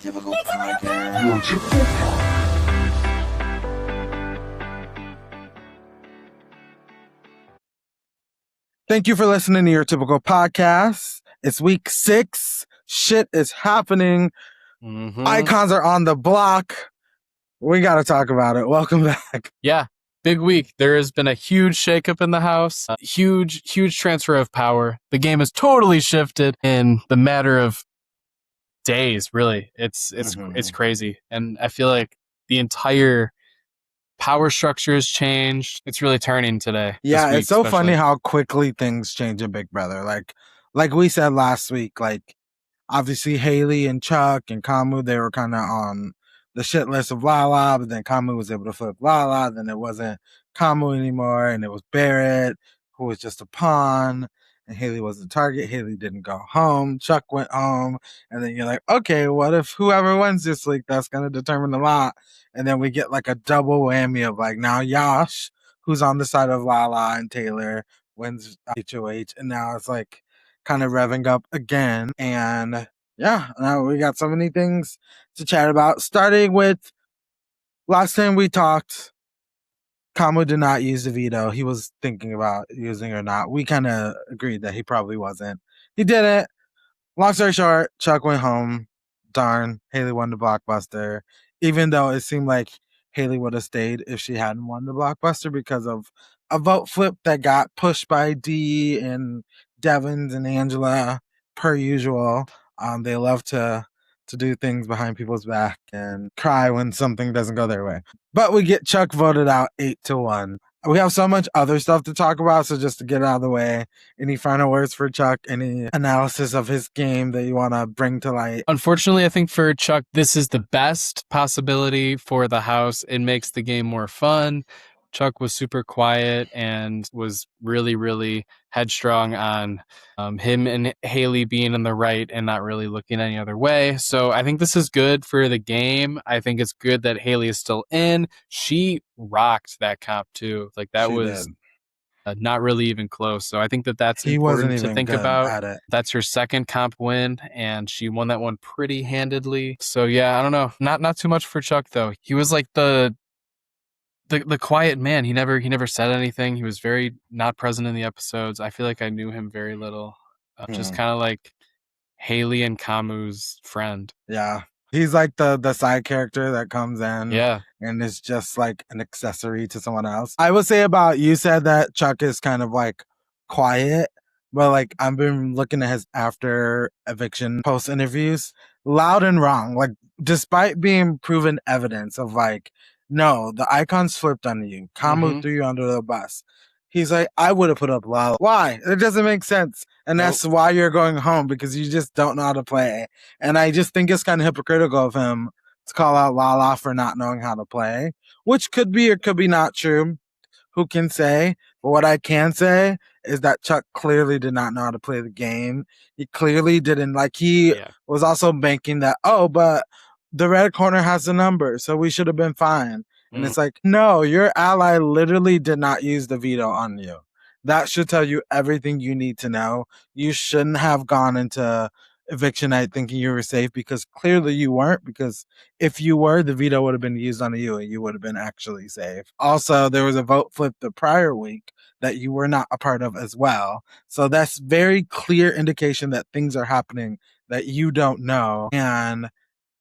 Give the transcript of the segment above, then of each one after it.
UrTypical Podcast. Thank you for listening to Your Typical Podcast. It's week 6. Shit is happening. Icons are on the block. We got to talk about it. Welcome back. Yeah, big week. There has been a huge shakeup in the house, huge transfer of power. The game has totally shifted in the matter of days, really. It's crazy. And I feel like the entire power structure has changed. It's really turning today. Yeah, it's so funny how quickly things change in Big Brother. Like we said last week, like obviously Haley and Chuk and Kamu, they were kind of on the shit list of Lala, but then Kamu was able to flip Lala. Then it wasn't Kamu anymore, and it was Barrett, who was just a pawn, and Haley was the target. Haley didn't go home. Chuk went home, and then you're like, okay, what if whoever wins this week, that's going to determine a lot. And then we get like a double whammy of like now Yash, who's on the side of Lala and Taylor, wins HOH, and now it's like kind of revving up again. And yeah, now we got so many things to chat about, starting with last time we talked, Kamu did not use the veto. He was thinking about using it or not. We kind of agreed that he probably wasn't. He didn't. Long story short, Chuk went home. Darn, Haley won the blockbuster, even though it seemed like Haley would have stayed if she hadn't won the blockbuster because of a vote flip that got pushed by Dee and Devens and Angela, per usual. They love to do things behind people's back and cry when something doesn't go their way. But we get Chuk voted out 8-1. We have so much other stuff to talk about, so just to get it out of the way, any final words for Chuk? Any analysis of his game that you want to bring to light? Unfortunately, I think for Chuk, this is the best possibility for the house. It makes the game more fun. Chuk was super quiet and was really headstrong on him and Haley being in the right and not really looking any other way. So I think this is good for the game. I think it's good that Haley is still in. She rocked that comp too. Like that was not really even close. So I think that's important to think about. That's her second comp win, and she won that one pretty handedly. So yeah, I don't know. Not too much for Chuk though. He was like the quiet man. He never said anything. He was very not present in the episodes. I feel like I knew him very little. Just kind of like Haley and Kamu's friend. Yeah. He's like the side character that comes in. Yeah. And is just like an accessory to someone else. I would say about, you said that Chuk is kind of like quiet, but like I've been looking at his after eviction post interviews, loud and wrong. Like despite being proven evidence of like, no, the icons flipped on you. Kamu threw you under the bus. He's like, I would have put up Lala. Why? It doesn't make sense. And that's why you're going home, because you just don't know how to play. And I just think it's kind of hypocritical of him to call out Lala for not knowing how to play, which could be or could be not true. Who can say? But what I can say is that Chuk clearly did not know how to play the game. He clearly didn't. Like he was also banking that, but the red corner has the number, so we should have been fine. And it's like, no, your ally literally did not use the veto on you. That should tell you everything you need to know. You shouldn't have gone into eviction night thinking you were safe, because clearly you weren't, because if you were, the veto would have been used on you and you would have been actually safe. Also, there was a vote flip the prior week that you were not a part of as well. So that's very clear indication that things are happening that you don't know. And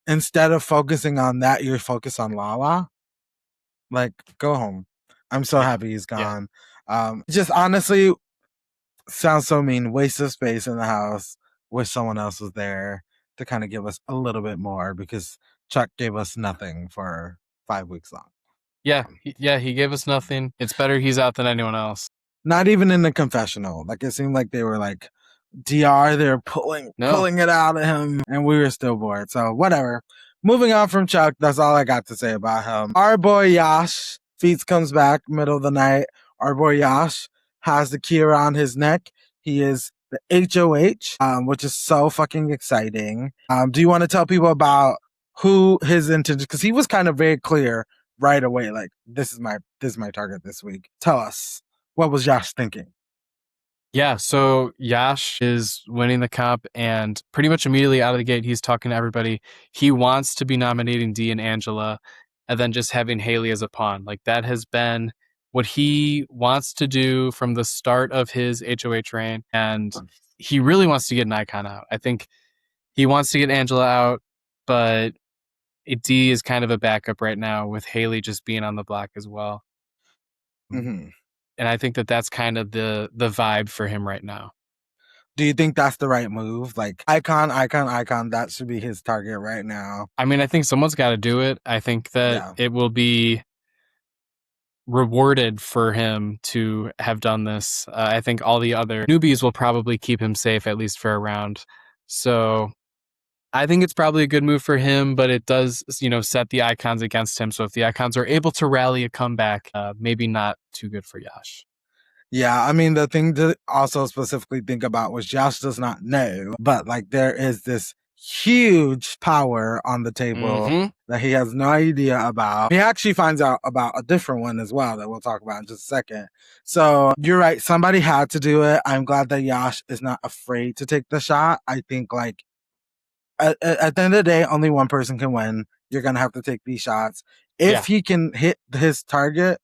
instead of focusing on that, you're focused on Lala. Like, go home. I'm so happy he's gone. Just honestly, sounds so mean. Waste of space in the house. Wish someone else was there to kind of give us a little bit more, because Chuk gave us nothing for 5 weeks long. Yeah, he gave us nothing. It's better he's out than anyone else. Not even in the confessional. Like, it seemed like they were like, DR, they were pulling it out of him, and we were still bored. So whatever. Moving on from Chuk, that's all I got to say about him. Our boy Yash, Feats comes back middle of the night. Our boy Yash has the key around his neck. He is the HOH, which is so fucking exciting. Do you want to tell people about who his intention? Because he was kind of very clear right away, like, this is my target this week. Tell us, what was Yash thinking? Yeah, so Yash is winning the comp, and pretty much immediately out of the gate, he's talking to everybody. He wants to be nominating Dee and Angela, and then just having Haley as a pawn. Like, that has been what he wants to do from the start of his HOH reign, and he really wants to get an icon out. I think he wants to get Angela out, but Dee is kind of a backup right now, with Haley just being on the block as well. Mm-hmm. And I think that that's kind of the vibe for him right now. Do you think that's the right move? Like, icon, that should be his target right now. I mean, I think someone's got to do it. I think that it will be rewarded for him to have done this. I think all the other newbies will probably keep him safe, at least for a round. So I think it's probably a good move for him, but it does, set the icons against him. So if the icons are able to rally a comeback, maybe not too good for Yash. Yeah, I mean, the thing to also specifically think about was Josh does not know, but like there is this huge power on the table that he has no idea about. He actually finds out about a different one as well that we'll talk about in just a second. So you're right. Somebody had to do it. I'm glad that Yash is not afraid to take the shot. I think like at the end of the day, only one person can win. You're going to have to take these shots. If he can hit his target,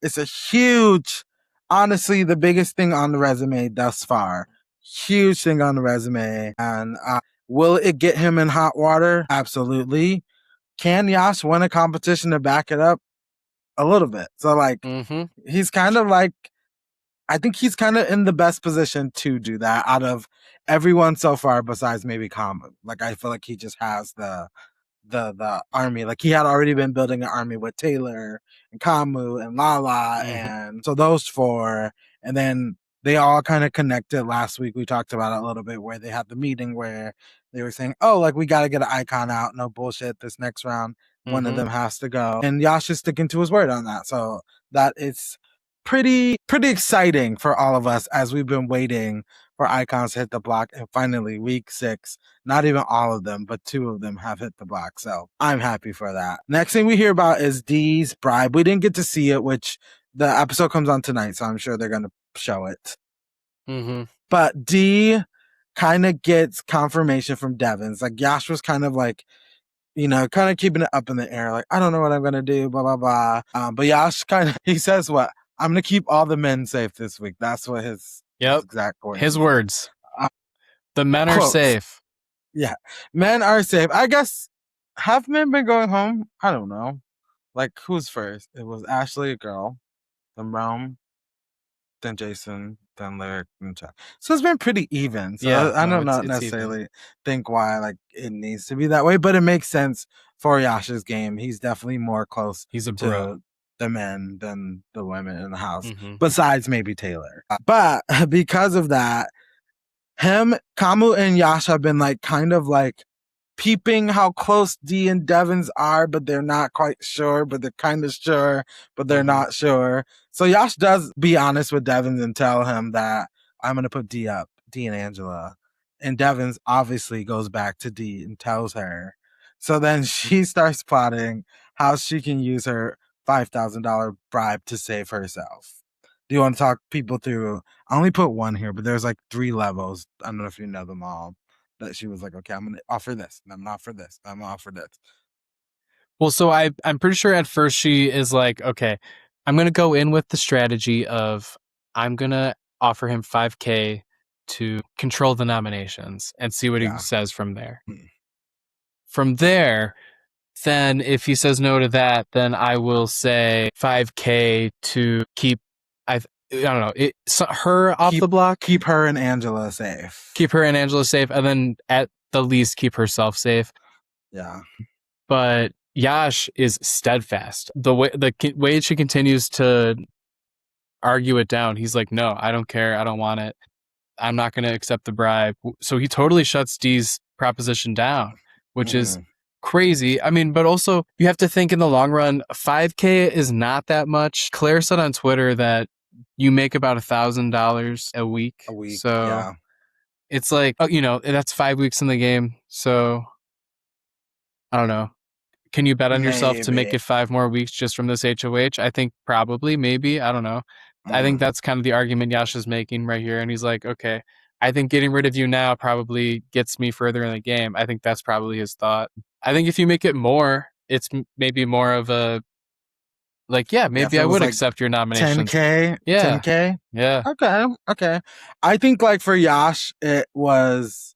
it's a huge, honestly, the biggest thing on the resume thus far. Huge thing on the resume. And will it get him in hot water? Absolutely. Can Yash win a competition to back it up? A little bit. So, like, he's kind of like, I think he's kind of in the best position to do that out of everyone so far besides maybe Kamu. Like, I feel like he just has the army. Like he had already been building an army with Taylor and Kamu and Lala, and so those four, and then they all kind of connected last week. We talked about it a little bit where they had the meeting where they were saying, oh, like we got to get an icon out. No bullshit. This next round, one of them has to go. And Yash is sticking to his word on that. So that is pretty exciting for all of us as we've been waiting for icons to hit the block. And finally, week 6, not even all of them, but 2 of them have hit the block. So I'm happy for that. Next thing we hear about is Dee's bribe. We didn't get to see it, which the episode comes on tonight, so I'm sure they're going to show it. But Dee kind of gets confirmation from Devens. Like Yash was kind of like, kind of keeping it up in the air. Like, I don't know what I'm going to do, blah, blah, blah. But Yash he says what? I'm going to keep all the men safe this week. That's what his exact words. His words. The men are safe. Yeah. Men are safe. I guess, have men been going home? I don't know. Like, who's first? It was Ashley, a girl, then Rome, then Jason, then Lyric, and Chuk. So it's been pretty even. So I don't necessarily think why like it needs to be that way, but it makes sense for Yash's game. He's definitely more close to the men than the women in the house, besides maybe Taylor. But because of that, Kamu and Yash have been like kind of like peeping how close Dee and Devens are, but they're not quite sure, but they're kind of sure, but they're not sure. So Yash does be honest with Devens and tell him that I'm going to put Dee up, Dee and Angela. And Devens obviously goes back to Dee and tells her. So then she starts plotting how she can use her $5,000 bribe to save herself. Do you want to talk people through? I only put one here, but there's like 3 levels. I don't know if you know them all. That she was like, okay, I'm going to offer this. And I'm going to offer this. I'm going to offer this. Well, so I'm pretty sure at first she is like, okay, I'm going to go in with the strategy of I'm going to offer him $5,000 to control the nominations and see what he says from there. From there, then if he says no to that, then I will say $5,000 to keep, I don't know, her off the block. Keep her and Angela safe. Keep her and Angela safe, and then at the least keep herself safe. Yeah. But Yash is steadfast. The way she continues to argue it down, he's like, no, I don't care. I don't want it. I'm not going to accept the bribe. So he totally shuts Dee's proposition down, which is crazy. I mean, but also you have to think in the long run, $5,000 is not that much. Claire said on Twitter that you make about $1,000 a week. So it's like, that's 5 weeks in the game. So I don't know. Can you bet on yourself to make it 5 more weeks just from this HOH? I think probably, maybe. I don't know. I think that's kind of the argument Yash is making right here. And he's like, okay, I think getting rid of you now probably gets me further in the game. I think that's probably his thought. I think if you make it more, it's maybe more of a, like, yeah, Yeah, if maybe it I was would like accept your nominations. 10K, Yeah. 10K. Yeah. Okay. I think like for Yash, it was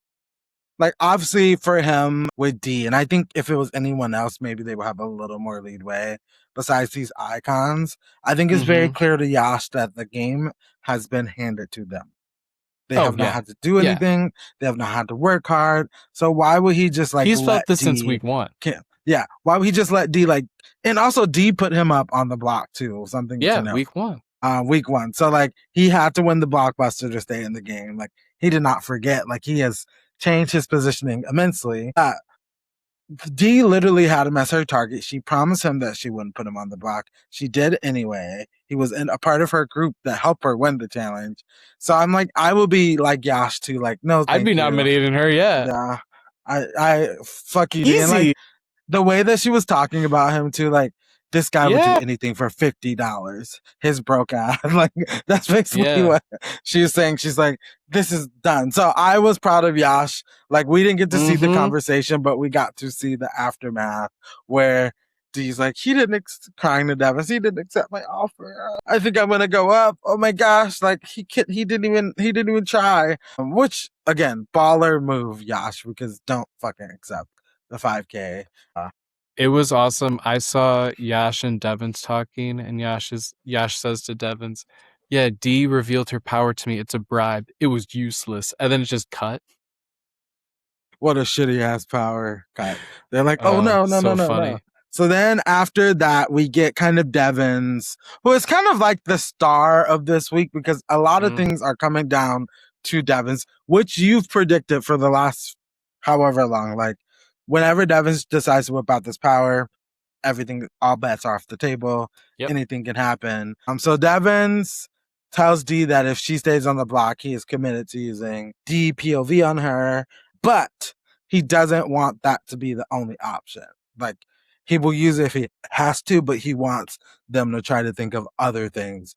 like obviously for him with D, and I think if it was anyone else, maybe they would have a little more leadway besides these icons. I think it's very clear to Yash that the game has been handed to them. They have not had to do anything. They have not had to work hard. So why would he just like he's let felt this D, since week 1. Yeah. Why would he just let D like, and also D put him up on the block too, something to know. Week 1. Week 1. So like he had to win the blockbuster to stay in the game. Like he did not forget. Like he has changed his positioning immensely. D literally had him as her target. She promised him that she wouldn't put him on the block. She did anyway. He was in a part of her group that helped her win the challenge. So I'm like, I will be like Yash too. Like, no, thank I'd be you. nominating her. Yeah. Yeah. I fuck you. D. Easy. And like the way that she was talking about him too, like this guy would do anything for $50. His broke ass. Like that's basically what she was saying. She's like, this is done. So I was proud of Yash. Like we didn't get to see the conversation, but we got to see the aftermath where D's like, he didn't crying to Devens. He didn't accept my offer. I think I'm gonna go up. Oh my gosh! Like he didn't even try. Which again, baller move, Yash, because don't fucking accept the 5K. It was awesome. I saw Yash and Devens talking, and Yash says to Devens, yeah, D revealed her power to me. It's a bribe. It was useless. And then it's just cut. What a shitty ass power cut. They're like, oh no. Funny. So then after that, we get kind of Devens, who is kind of like the star of this week because a lot of things are coming down to Devens, which you've predicted for the last however long. Like whenever Devens decides to whip out this power, everything, all bets are off the table. Yep. Anything can happen. So Devens tells D that if she stays on the block, he is committed to using DPOV on her, but he doesn't want that to be the only option. Like he will use it if he has to, but he wants them to try to think of other things.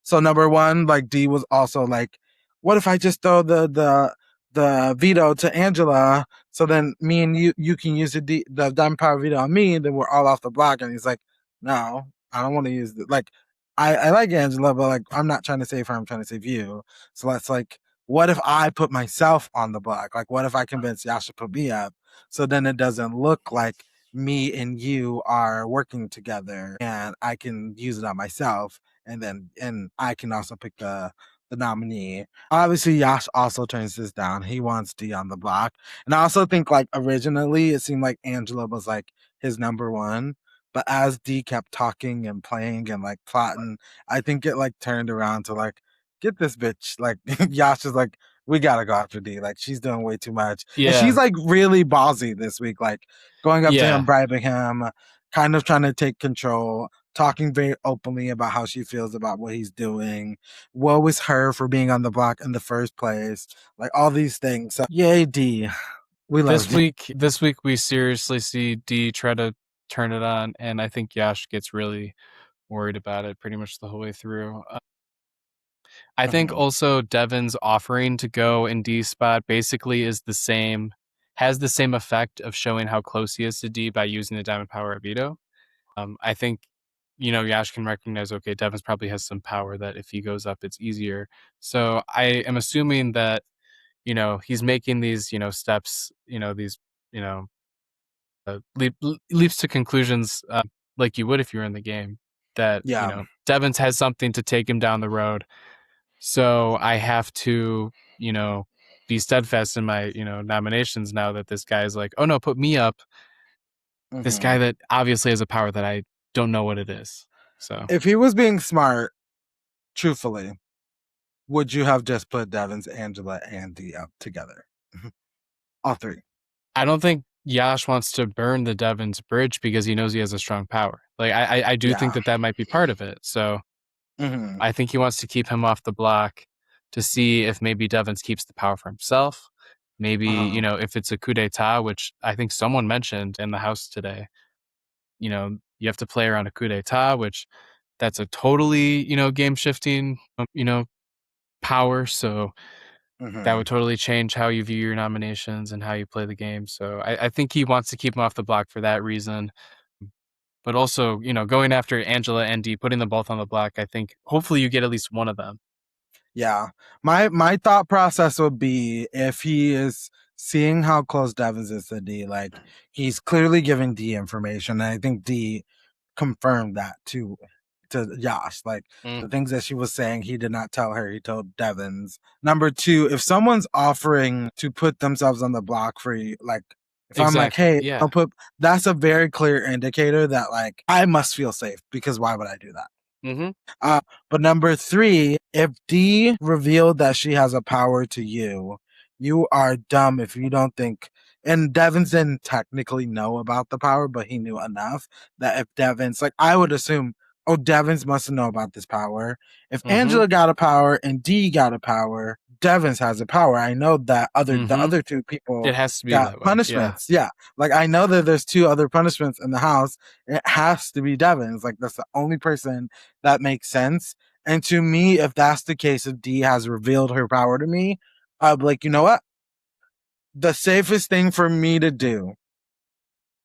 So number one, like D was also like, what if I just throw the veto to Angela, so then me and you can use the diamond power veto on me, and then we're all off the block. And he's like, no, I don't want to use it. Like, I like Angela, but like I'm not trying to save her, I'm trying to save you. So that's like, what if I put myself on the block? Like, what if I convince Yash to put me up? So then it doesn't look like me and you are working together, and I can use it on myself, and I can also pick the nominee. Obviously, Yash also turns this down. He wants D on the block. And I also think like originally it seemed like Angela was like his number one. But as D kept talking and playing and like plotting, I think it like turned around to like, get this bitch. Like Yash is like, we gotta go after D. Like she's doing way too much. Yeah. And she's like really ballsy this week, like going up to him, bribing him, kind of trying to take control, talking very openly about how she feels about what he's doing. Woe is her for being on the block in the first place. Like all these things. So yay, D. We love this week we seriously see D try to turn it on, and I think Yash gets really worried about it pretty much the whole way through. I think also Devens offering to go in D's spot basically has the same effect of showing how close he is to D by using the diamond power veto. I think, Yash can recognize, okay, Devens probably has some power that if he goes up, it's easier. So I am assuming that, he's making these, steps, these, leaps to conclusions like you would if you were in the game, that, Devens has something to take him down the road. So I have to, be steadfast in my, nominations now that this guy's like, oh no, put me up. This guy that obviously has a power that I don't know what it is. So if he was being smart, truthfully, would you have just put Devens, Angela, and D up together? All three. I don't think Yash wants to burn the Devens bridge because he knows he has a strong power. Like I do think that might be part of it. So I think he wants to keep him off the block to see if maybe Devens keeps the power for himself. Maybe, if it's a coup d'etat, which I think someone mentioned in the house today, you have to play around a coup d'etat, which that's a totally, game shifting, power. So that would totally change how you view your nominations and how you play the game. So I think he wants to keep him off the block for that reason. But also, going after Angela and Dee, putting them both on the block, I think hopefully you get at least one of them. Yeah. My thought process would be if he is seeing how close Devens is to D, like he's clearly giving D information. And I think D confirmed that to Yash. Like the things that she was saying, he did not tell her, he told Devens. Number two, if someone's offering to put themselves on the block for you, like if I'm like, hey, yeah. I'll put, that's a very clear indicator that like I must feel safe, because why would I do that? But number three, if D revealed that she has a power to you, you are dumb if you don't think. And Devens didn't technically know about the power, but he knew enough that if Devens, like I would assume, oh, Devens must know about this power. If Angela got a power and D got a power, Devens has a power. I know that the other two people it has to be got that way. punishments. Yeah. Like I know that there's two other punishments in the house. It has to be Devens. Like that's the only person that makes sense. And to me, if that's the case, if D has revealed her power to me, I'll be like, you know what? The safest thing for me to do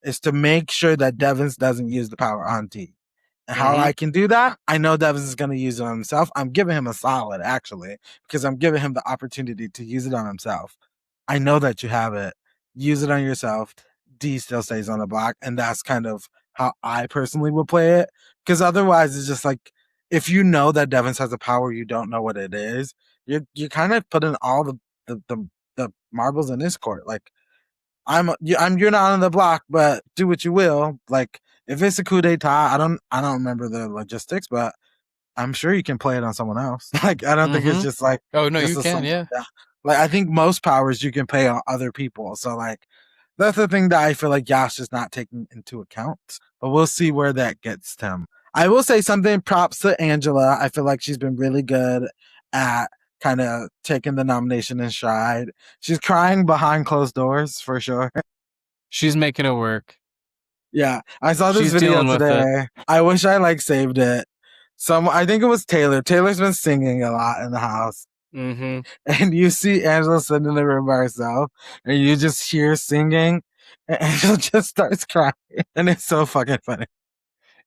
is to make sure that Devens doesn't use the power on D. And how I can do that, I know Devens is going to use it on himself. I'm giving him a solid, actually, because I'm giving him the opportunity to use it on himself. I know that you have it. Use it on yourself. D still stays on the block. And that's kind of how I personally would play it. Because otherwise, it's just like, if you know that Devens has a power, you don't know what it is, you're kind of putting all the marbles in his court. Like, you're not on the block, but do what you will. Like if it's a coup d'etat, I don't remember the logistics, but I'm sure you can play it on someone else. Like I don't think it's just like, oh no, just you can, yeah. Like I think most powers you can play on other people. So like that's the thing that I feel like Yash is not taking into account. But we'll see where that gets him. I will say something, props to Angela. I feel like she's been really good at kind of taking the nomination in stride. She's crying behind closed doors for sure. She's making it work. Yeah, I saw this She's video dealing with today. I wish I like saved it. I think it was Taylor. Taylor's been singing a lot in the house. And you see Angela sitting in the room by herself, and you just hear singing, and Angela just starts crying. And it's so fucking funny.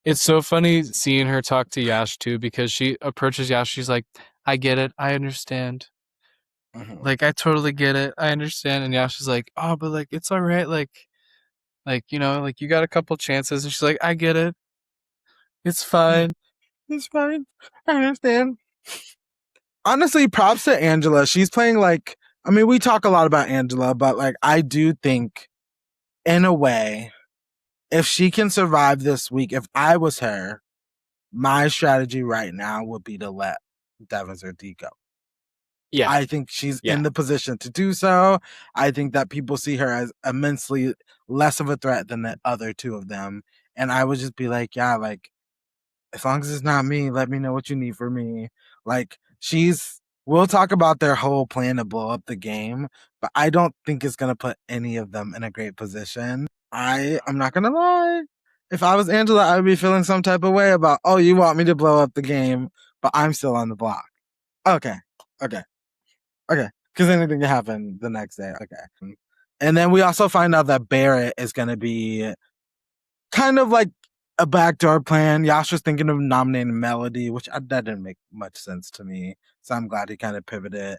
It's so funny seeing her talk to Yash too, because she approaches Yash. She's like, I get it. I understand. Like, I totally get it. I understand. And Yash is like, oh, but like, it's all right. Like, you got a couple chances. And she's like, I get it. It's fine. It's fine. I understand. Honestly, props to Angela. She's playing like, I mean, we talk a lot about Angela, but like, I do think in a way, if she can survive this week, if I was her, my strategy right now would be to let Devens or D go. Yeah. I think she's in the position to do so. I think that people see her as immensely less of a threat than the other two of them. And I would just be like, yeah, like, as long as it's not me, let me know what you need for me. Like, we'll talk about their whole plan to blow up the game, but I don't think it's going to put any of them in a great position. I'm not going to lie. If I was Angela, I would be feeling some type of way about, oh, you want me to blow up the game, but I'm still on the block. Okay. Because anything can happen the next day. Okay. And then we also find out that Barrett is going to be kind of like a backdoor plan. Yash was thinking of nominating Melody, which that didn't make much sense to me. So I'm glad he kind of pivoted.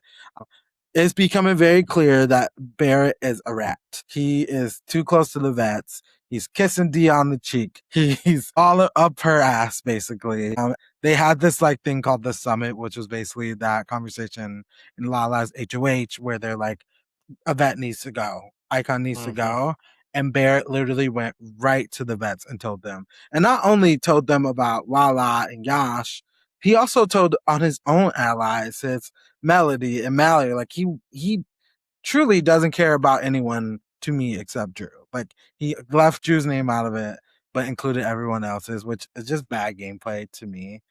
It's becoming very clear that Barrett is a rat. He is too close to the vets. He's kissing Dee on the cheek. He's all up her ass, basically. They had this like thing called the Summit, which was basically that conversation in Lala's HOH where they're like, a vet needs to go. Icon needs to go. And Barrett literally went right to the vets and told them. And not only told them about Lala and Yash, he also told on his own allies, his Melody and Mallory. Like he truly doesn't care about anyone to me except Drew. Like he left Drew's name out of it, but included everyone else's, which is just bad gameplay to me.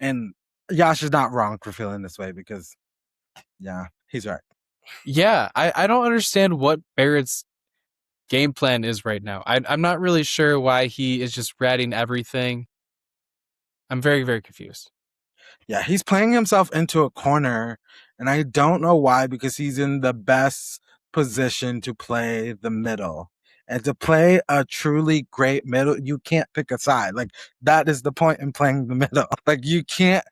And Yash is not wrong for feeling this way because, yeah, he's right. Yeah, I don't understand what Barrett's game plan is right now. I'm not really sure why he is just ratting everything. I'm very, very confused. Yeah, he's playing himself into a corner, and I don't know why, because he's in the best position to play the middle. And to play a truly great middle, you can't pick a side. Like, that is the point in playing the middle. Like, you can't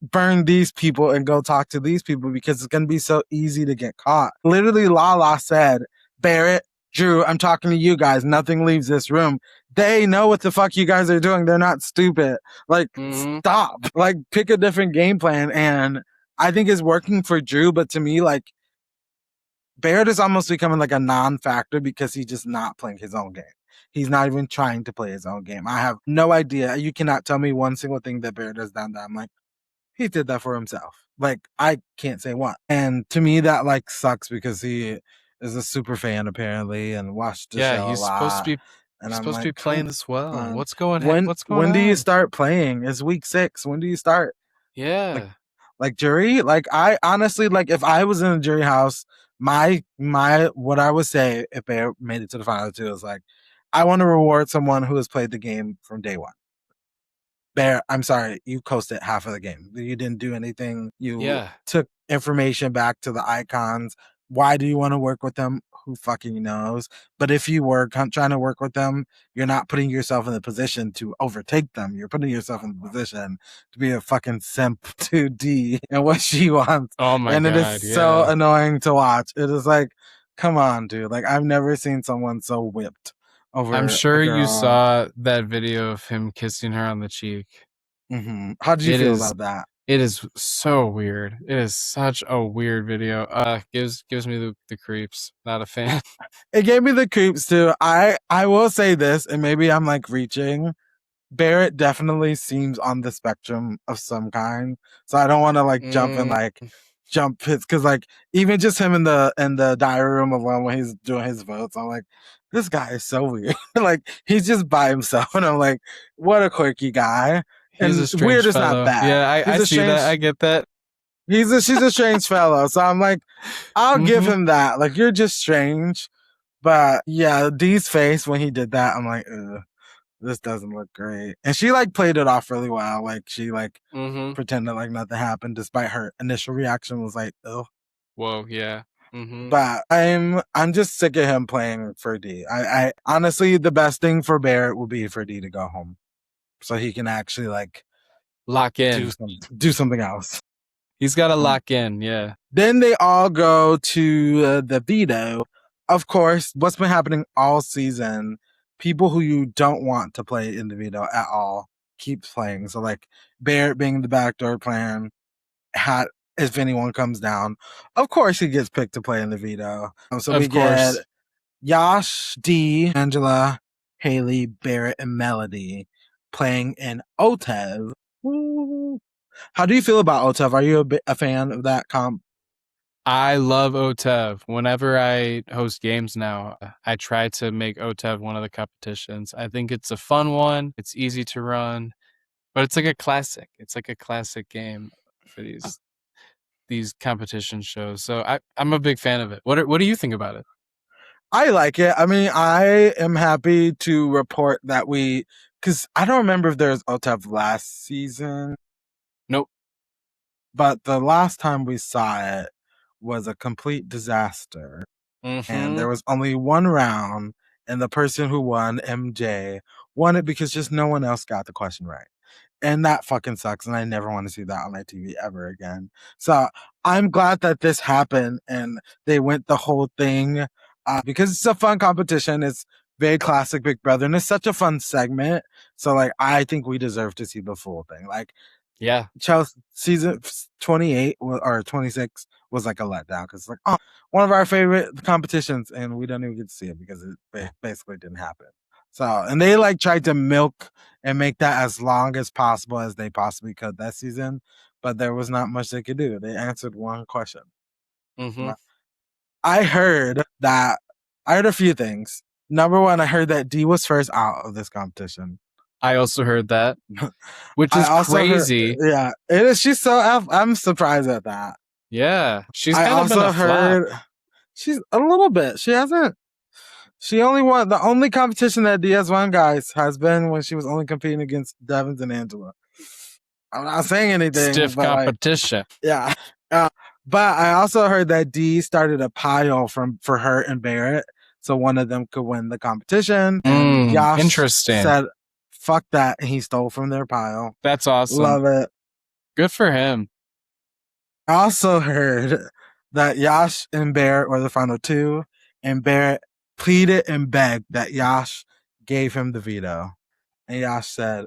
burn these people and go talk to these people because it's going to be so easy to get caught. Literally, Lala said, Barrett, Drew, I'm talking to you guys. Nothing leaves this room. They know what the fuck you guys are doing. They're not stupid. Like, stop. Like, pick a different game plan. And I think it's working for Drew, but to me, like, Barrett is almost becoming like a non-factor because he's just not playing his own game. He's not even trying to play his own game. I have no idea. You cannot tell me one single thing that Barrett has done that I'm like, he did that for himself. Like, I can't say what. And to me, that like sucks because he is a super fan apparently and watched the show a lot. And I'm supposed to be like, playing this well. on. What's going when on? do you start playing? It's week 6. When do you start? Yeah. Like jury? Like, I honestly, like, if I was in a jury house, my what I would say if they made it to the final 2 is like, I want to reward someone who has played the game from day one. Bear, I'm sorry, you coasted half of the game. You didn't do anything. You took information back to the icons. Why do you want to work with them? Who fucking knows? But if you were trying to work with them, you're not putting yourself in the position to overtake them. You're putting yourself in the position to be a fucking simp to D and what she wants. Oh my God. And it is so yeah. annoying to watch. It is like, come on, dude. Like, I've never seen someone so whipped over. I'm sure you saw that video of him kissing her on the cheek. Mm-hmm. How did you feel about that? It is so weird. It is such a weird video. Gives me the creeps. Not a fan. It gave me the creeps too. I will say this, and maybe I'm like reaching. Barrett definitely seems on the spectrum of some kind, so I don't want to like jump his, because like even just him in the diary room alone when he's doing his votes, I'm like, this guy is so weird. Like, he's just by himself, and I'm like, what a quirky guy. He's a strange weird fellow. Is not bad. Yeah, I see that. I get that. She's a strange fellow, so I'm like, I'll give him that. Like, you're just strange, but yeah, Dee's face when he did that, I'm like, ugh, this doesn't look great. And she like played it off really well. Like, she like pretended like nothing happened, despite her initial reaction was like, oh, whoa, yeah. But I'm just sick of him playing for D. I honestly, the best thing for Barrett would be for D to go home, so he can actually like lock in, do something else. He's got to lock in, yeah. Then they all go to the veto. Of course, what's been happening all season, people who you don't want to play in the veto at all keep playing. So like Barrett being the backdoor plan, if anyone comes down, of course he gets picked to play in the veto. So we get Yash, D, Angela, Haley, Barrett, and Melody playing in OTEV. Woo. How do you feel about OTEV? Are you a fan of that comp? I love OTEV. Whenever I host games now, I try to make OTEV one of the competitions. I think it's a fun one. It's easy to run, but it's like a classic. It's like a classic game for these competition shows. So I'm a big fan of it. What do you think about it? I like it. I mean, I am happy to report that because I don't remember if there was OTEV last season. Nope. But the last time we saw it was a complete disaster. And there was only one round, and the person who won, MJ, won it because just no one else got the question right. And that fucking sucks, and I never want to see that on my TV ever again. So I'm glad that this happened, and they went the whole thing, because it's a fun competition. It's very classic Big Brother, and it's such a fun segment. So, like, I think we deserve to see the full thing. Like, yeah, Chelsea season 28 or 26 was like a letdown because like, oh, one of our favorite competitions, and we don't even get to see it because it basically didn't happen. So, and they like tried to milk and make that as long as possible as they possibly could that season, but there was not much they could do. They answered one question. I heard a few things. Number one, I heard that D was first out of this competition. I also heard that, which is crazy. Yeah, it is. She's so. I'm surprised at that. Yeah, she's kind of been a flop. She's a little bit. She hasn't. She only won. The only competition that D has won, guys, has been when she was only competing against Devens and Angela. I'm not saying anything. Stiff but competition. Yeah. But I also heard that D started a pile for her and Barrett, so one of them could win the competition. And Yash interesting. said, "Fuck that," and he stole from their pile. That's awesome. Love it. Good for him. I also heard that Yash and Barrett were the final two, and Barrett pleaded and begged that Yash gave him the veto, and Yash said,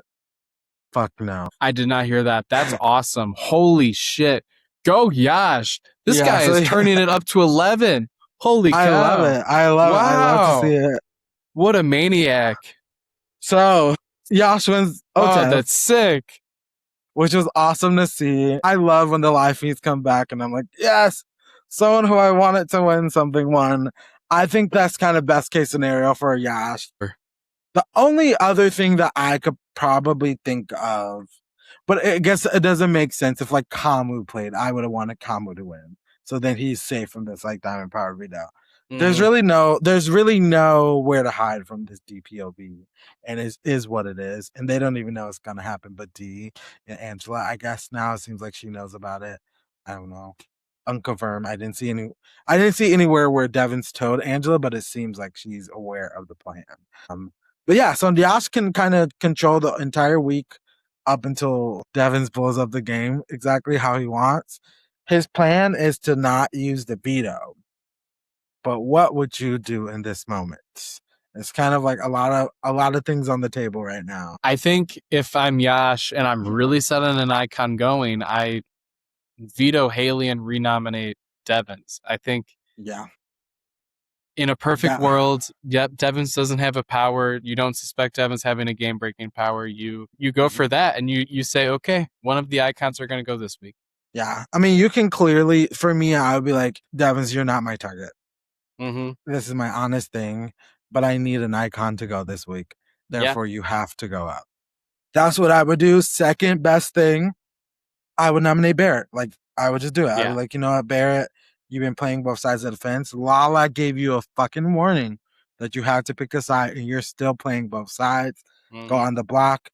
"Fuck no." I did not hear that. That's awesome. Holy shit. Go Yash. This guy is turning it up to 11. Holy cow. I love it. I love to see it. What a maniac. So, Yash wins. Oh, that's sick. Which was awesome to see. I love when the live feeds come back and I'm like, yes, someone who I wanted to win something won. I think that's kind of best case scenario for Yash. The only other thing that I could probably think of, but I guess it doesn't make sense if like Kamu played, I would have wanted Kamu to win. So then he's safe from this like Diamond Power veto. There's really nowhere to hide from this DPOV, and it is what it is. And they don't even know it's gonna happen. But D and Angela, I guess now it seems like she knows about it. I don't know, unconfirmed. I didn't see anywhere where Devens told Angela, but it seems like she's aware of the plan. But yeah, so Yash can kind of control the entire week up until Devens blows up the game exactly how he wants. His plan is to not use the veto. But what would you do in this moment? It's kind of like a lot of things on the table right now. I think if I'm Yash and I'm really set on an icon going, I veto Haley and renominate Devens. I think in a perfect world, Devens doesn't have a power. You don't suspect Devens having a game-breaking power. You go for that, and you say, okay, one of the icons are going to go this week. Yeah. I mean, you can clearly, for me, I would be like, Devens, you're not my target. This is my honest thing, but I need an icon to go this week. Therefore, you have to go out. That's what I would do. Second best thing, I would nominate Barrett. Like, I would just do it. I would like, you know what, Barrett, you've been playing both sides of the fence. Lala gave you a fucking warning that you have to pick a side, and you're still playing both sides. Go on the block.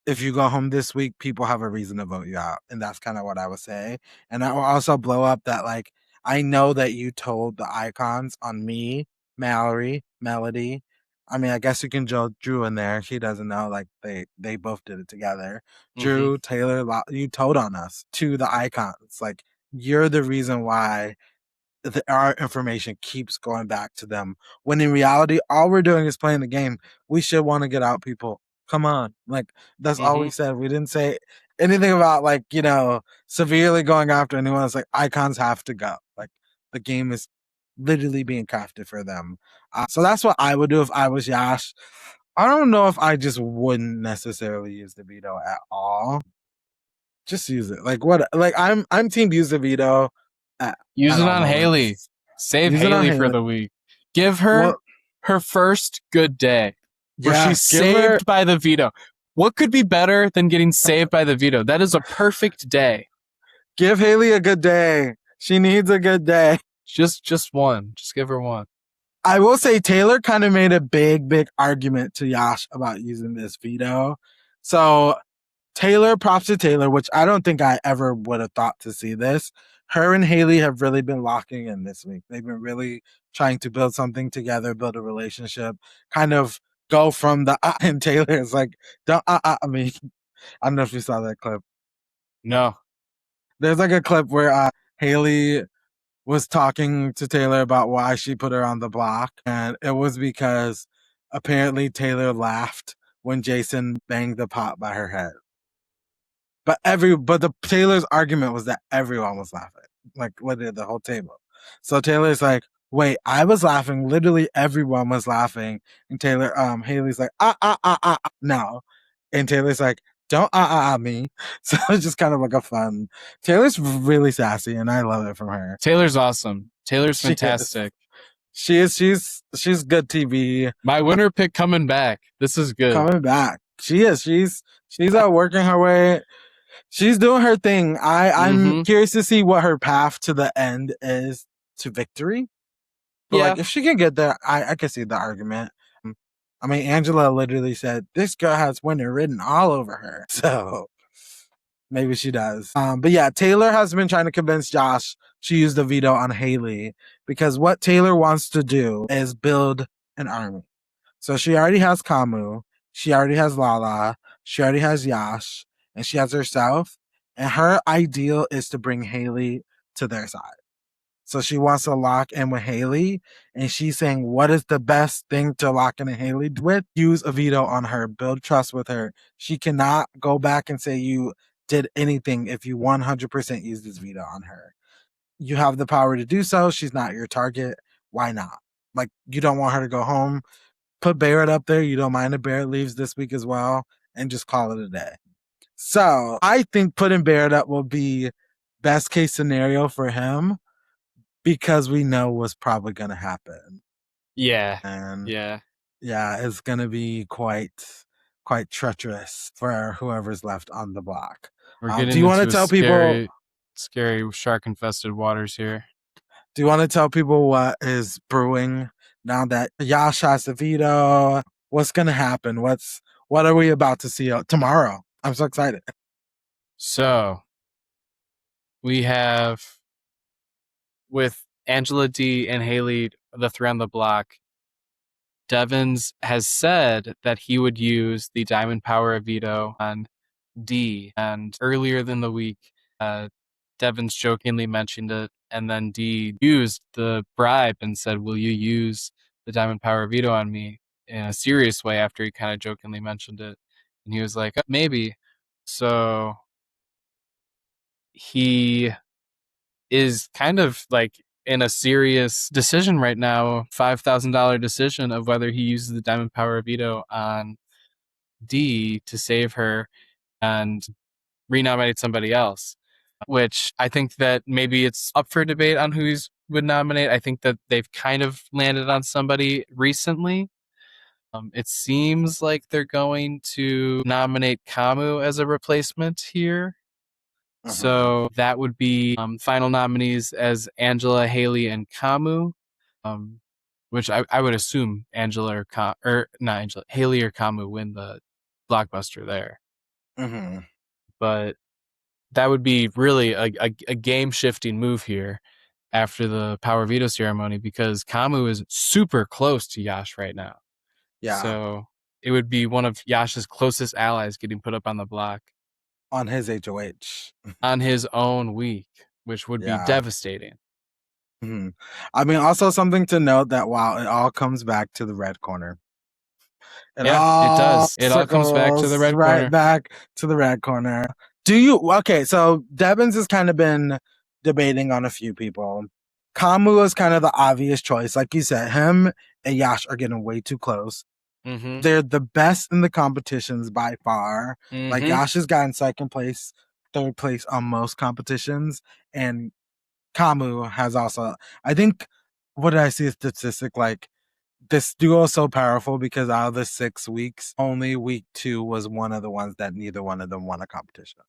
If you go home this week, people have a reason to vote you out. And that's kind of what I would say. And I will also blow up that, like, I know that you told the icons on me, Mallory, Melody. I mean, I guess you can joke Drew in there. She doesn't know. Like, they both did it together. Drew, Taylor, you told on us to the icons. Like, you're the reason why our information keeps going back to them. When in reality, all we're doing is playing the game. We should want to get out people. Come on. Like, that's all we said. We didn't say anything about, like, you know, severely going after anyone. It's like, icons have to go. Like, the game is literally being crafted for them. So that's what I would do if I was Yash. I don't know if I just wouldn't necessarily use the veto at all. Just use it. Like, what? Like, I'm team use the veto. Use it on Haley. Save Haley for the week. Give her her first good day. Where she's saved by the veto. What could be better than getting saved by the veto? That is a perfect day. Give Haley a good day. She needs a good day. Just one. Just give her one. I will say Taylor kind of made a big argument to Yash about using this veto. So props to Taylor, which I don't think I ever would have thought to see this. Her and Haley have really been locking in this week. They've been really trying to build something together, build a relationship, kind of go from the and Taylor is like, don't I mean, I don't know if you saw that clip. No. There's like a clip where Haley was talking to Taylor about why she put her on the block, and it was because apparently Taylor laughed when Jason banged the pot by her head. But the Taylor's argument was that everyone was laughing, like literally the whole table. So Taylor's like, wait, I was laughing. Literally everyone was laughing. And Haley's like, no. And Taylor's like, don't me. So it's just kind of like a fun. Taylor's really sassy, and I love it from her. Taylor's awesome. Taylor's fantastic. She is. She's good TV. My winner pick coming back. This is good. Coming back. She is. She's working her way. She's doing her thing. I'm curious to see what her path to the end is to victory. But like, if she can get there, I can see the argument. I mean, Angela literally said, this girl has winner written all over her. So, Maybe she does. But yeah, Taylor has been trying to convince Josh to use the veto on Haley because what Taylor wants to do is build an army. So she already has Kamu, she already has Lala, she already has Yash, and she has herself. And her ideal is to bring Haley to their side. So she wants to lock in with Haley, and she's saying, what is the best thing to lock in Haley with? Use a veto on her, build trust with her. She cannot go back and say you did anything if you 100% use this veto on her. You have the power to do so. She's not your target. Why not? Like, you don't want her to go home. Put Barrett up there. You don't mind if Barrett leaves this week as well, and just call it a day. So I think putting Barrett up will be best case scenario for him because we know what's probably going to happen. Yeah. And yeah, it's going to be quite treacherous for whoever's left on the block. We're getting do you want to tell people scary shark infested waters here? Do you want to tell people what is brewing now that Yash has the veto? What's going to happen? What are we about to see tomorrow? I'm so excited. So we have, with Angela D and Haley, the three on the block, Devens has said that he would use the Diamond Power veto on D. And earlier in the week, Devens jokingly mentioned it, and then D used the bribe and said, will you use the Diamond Power veto on me, in a serious way, after he kind of jokingly mentioned it. And he was like, maybe. So he is kind of like in a serious decision right now, $5,000 decision of whether he uses the Diamond Power veto on D to save her and renominate somebody else, which I think that maybe it's up for debate on who he would nominate. I think that they've kind of landed on somebody recently. It seems like they're going to nominate Kamu as a replacement here. So that would be final nominees as Angela, Haley, and Kamu, which I would assume Angela or not Angela, Haley or Kamu win the blockbuster there. But that would be really a game shifting move here after the power veto ceremony, because Kamu is super close to Yash right now. Yeah. So it would be one of Yash's closest allies getting put up on the block on his HOH on his own week, which would be devastating. I mean, also something to note that while it all comes back to the red corner. It does. It all comes back to the red corner. Right back to the red corner. So Devens has kind of been debating on a few people. Kamu is kind of the obvious choice. Like you said, him and Yash are getting way too close. They're the best in the competitions by far. Like Yash has gotten second place, third place on most competitions. And Kamu has also, I think, what did I see a statistic? Like, this duo is so powerful because out of the 6 weeks, only week 2 was one of the ones that neither one of them won a competition.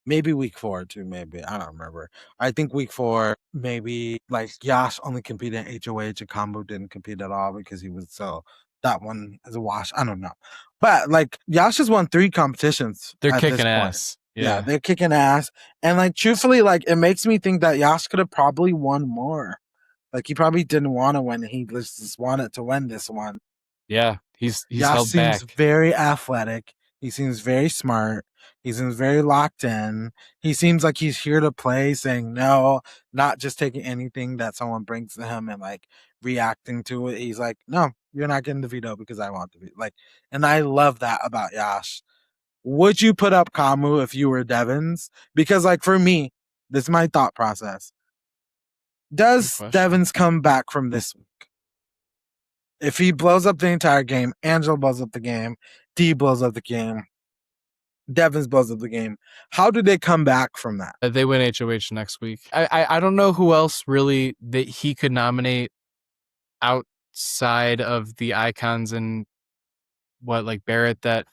Maybe week 4 too, maybe. I don't remember. I think week 4, maybe like Yash only competed in HOH and Kamu didn't compete at all because he was that one is a wash. I don't know. But like Yash has won 3 competitions. They're kicking ass. Yeah, they're kicking ass. And like truthfully, like it makes me think that Yash could have probably won more. Like he probably didn't want to win. He just wanted to win this one. Yeah, he's Yash held back. Seems very athletic. He seems very smart. He seems very locked in. He seems like he's here to play, saying no, not just taking anything that someone brings to him and like reacting to it. He's like, no, you're not getting the veto because I want to be like, and I love that about Yash. Would you put up Kamu if you were Devens? Because like for me, this is my thought process. Does Devens come back from this week? If he blows up the entire game, Angela blows up the game, D blows up the game, Devens blows up the game, how do they come back from that? They win HOH next week. I don't know who else really that he could nominate outside of the icons and like Barrett that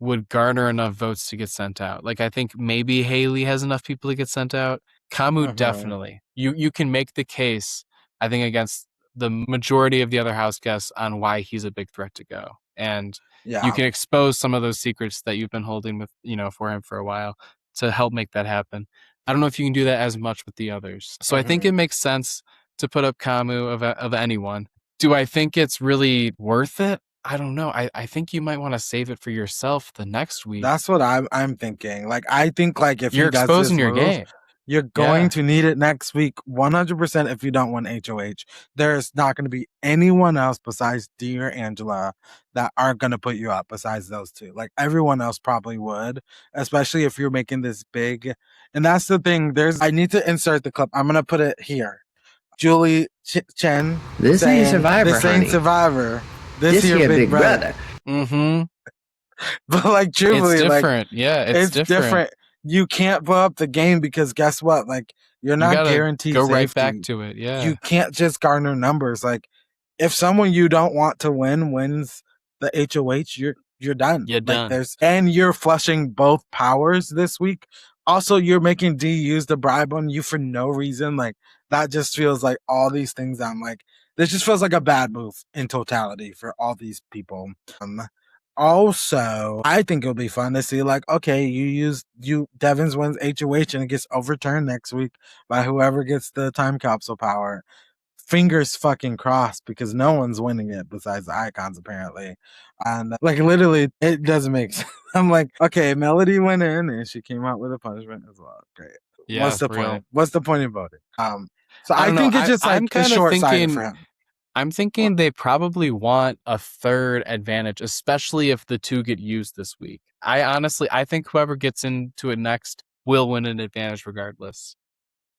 would garner enough votes to get sent out. Like I think maybe Haley has enough people to get sent out. Kamu definitely. You can make the case, I think, against the majority of the other house guests on why he's a big threat to go. and Yeah. you can expose some of those secrets that you've been holding with, for him for a while to help make that happen. I don't know if you can do that as much with the others. So I think it makes sense to put up Kamu of anyone. Do I think it's really worth it? I don't know. I think you might want to save it for yourself the next week. That's what I'm thinking. Like, I think like if You're he does exposing this your move, game. you're going to need it next week 100% if you don't want HOH. There's not going to be anyone else besides D or Angela that aren't going to put you up besides those two. Like, everyone else probably would, especially if you're making this big. And that's the thing. I need to insert the clip. I'm going to put it here. Julie Chen This saying, ain't Survivor, this honey. ain't Survivor. This here big brother. Mm-hmm. But like, truly, it's like, different. Yeah, it's different. You can't blow up the game because guess what? Like, you're not guaranteed go safety. right back to it. Yeah, you can't just garner numbers. Like, if someone you don't want to win wins the HOH, you're done. You're done. And you're flushing both powers this week. Also, you're making D use the bribe on you for no reason. Like, that just feels like all these things. I'm like, this just feels like a bad move in totality for all these people. Also, I think it'll be fun to see, like, okay, Devens wins HOH and it gets overturned next week by whoever gets the time capsule power. Fingers fucking crossed, because no one's winning it besides the icons, apparently. And like, literally, it doesn't make sense. I'm like, okay, Melody went in and she came out with a punishment as well. Great. Yeah, what's the point? What's the point of voting? So I think it's just like I'm short-sighted for him. I'm thinking they probably want a third advantage, especially if the two get used this week. I think whoever gets into it next will win an advantage regardless.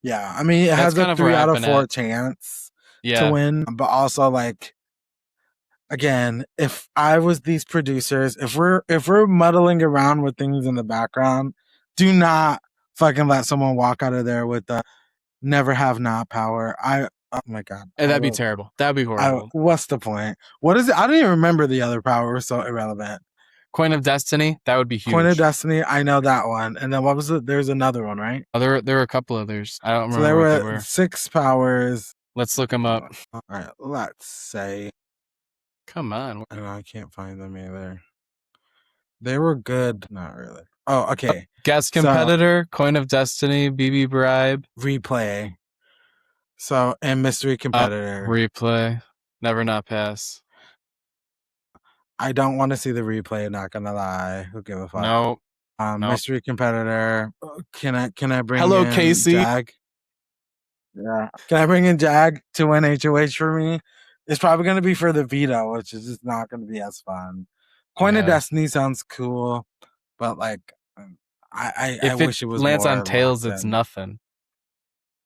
Yeah, I mean, it has a 3 out of 4 chance to win, but also, like, again, if I was these producers, if we're muddling around with things in the background, do not fucking let someone walk out of there with the never have not power. Oh my god. And that'd be terrible. That'd be horrible. What's the point? What is it? I don't even remember the other power. So irrelevant. Coin of Destiny. That would be huge. Coin of Destiny. I know that one. And then what was it? There's another one, right? Oh, there were a couple others. I don't remember. So there what were they were 6 powers. Let's look them up. All right. Let's say. Come on. I can't find them either. They were good. Not really. Oh, okay. Guest competitor, Coin of Destiny, BB Bribe. Replay. So, and mystery competitor. Replay. Never not pass. I don't want to see the replay, not gonna lie. Who give a fuck? No. Mystery competitor. Can I bring Hello, in Casey. Jag? Yeah. Can I bring in Jag to win HOH for me? It's probably gonna be for the veto, which is just not gonna be as fun. Coin of Destiny sounds cool, but like, I wish it was lands more on tails. It's in. Nothing.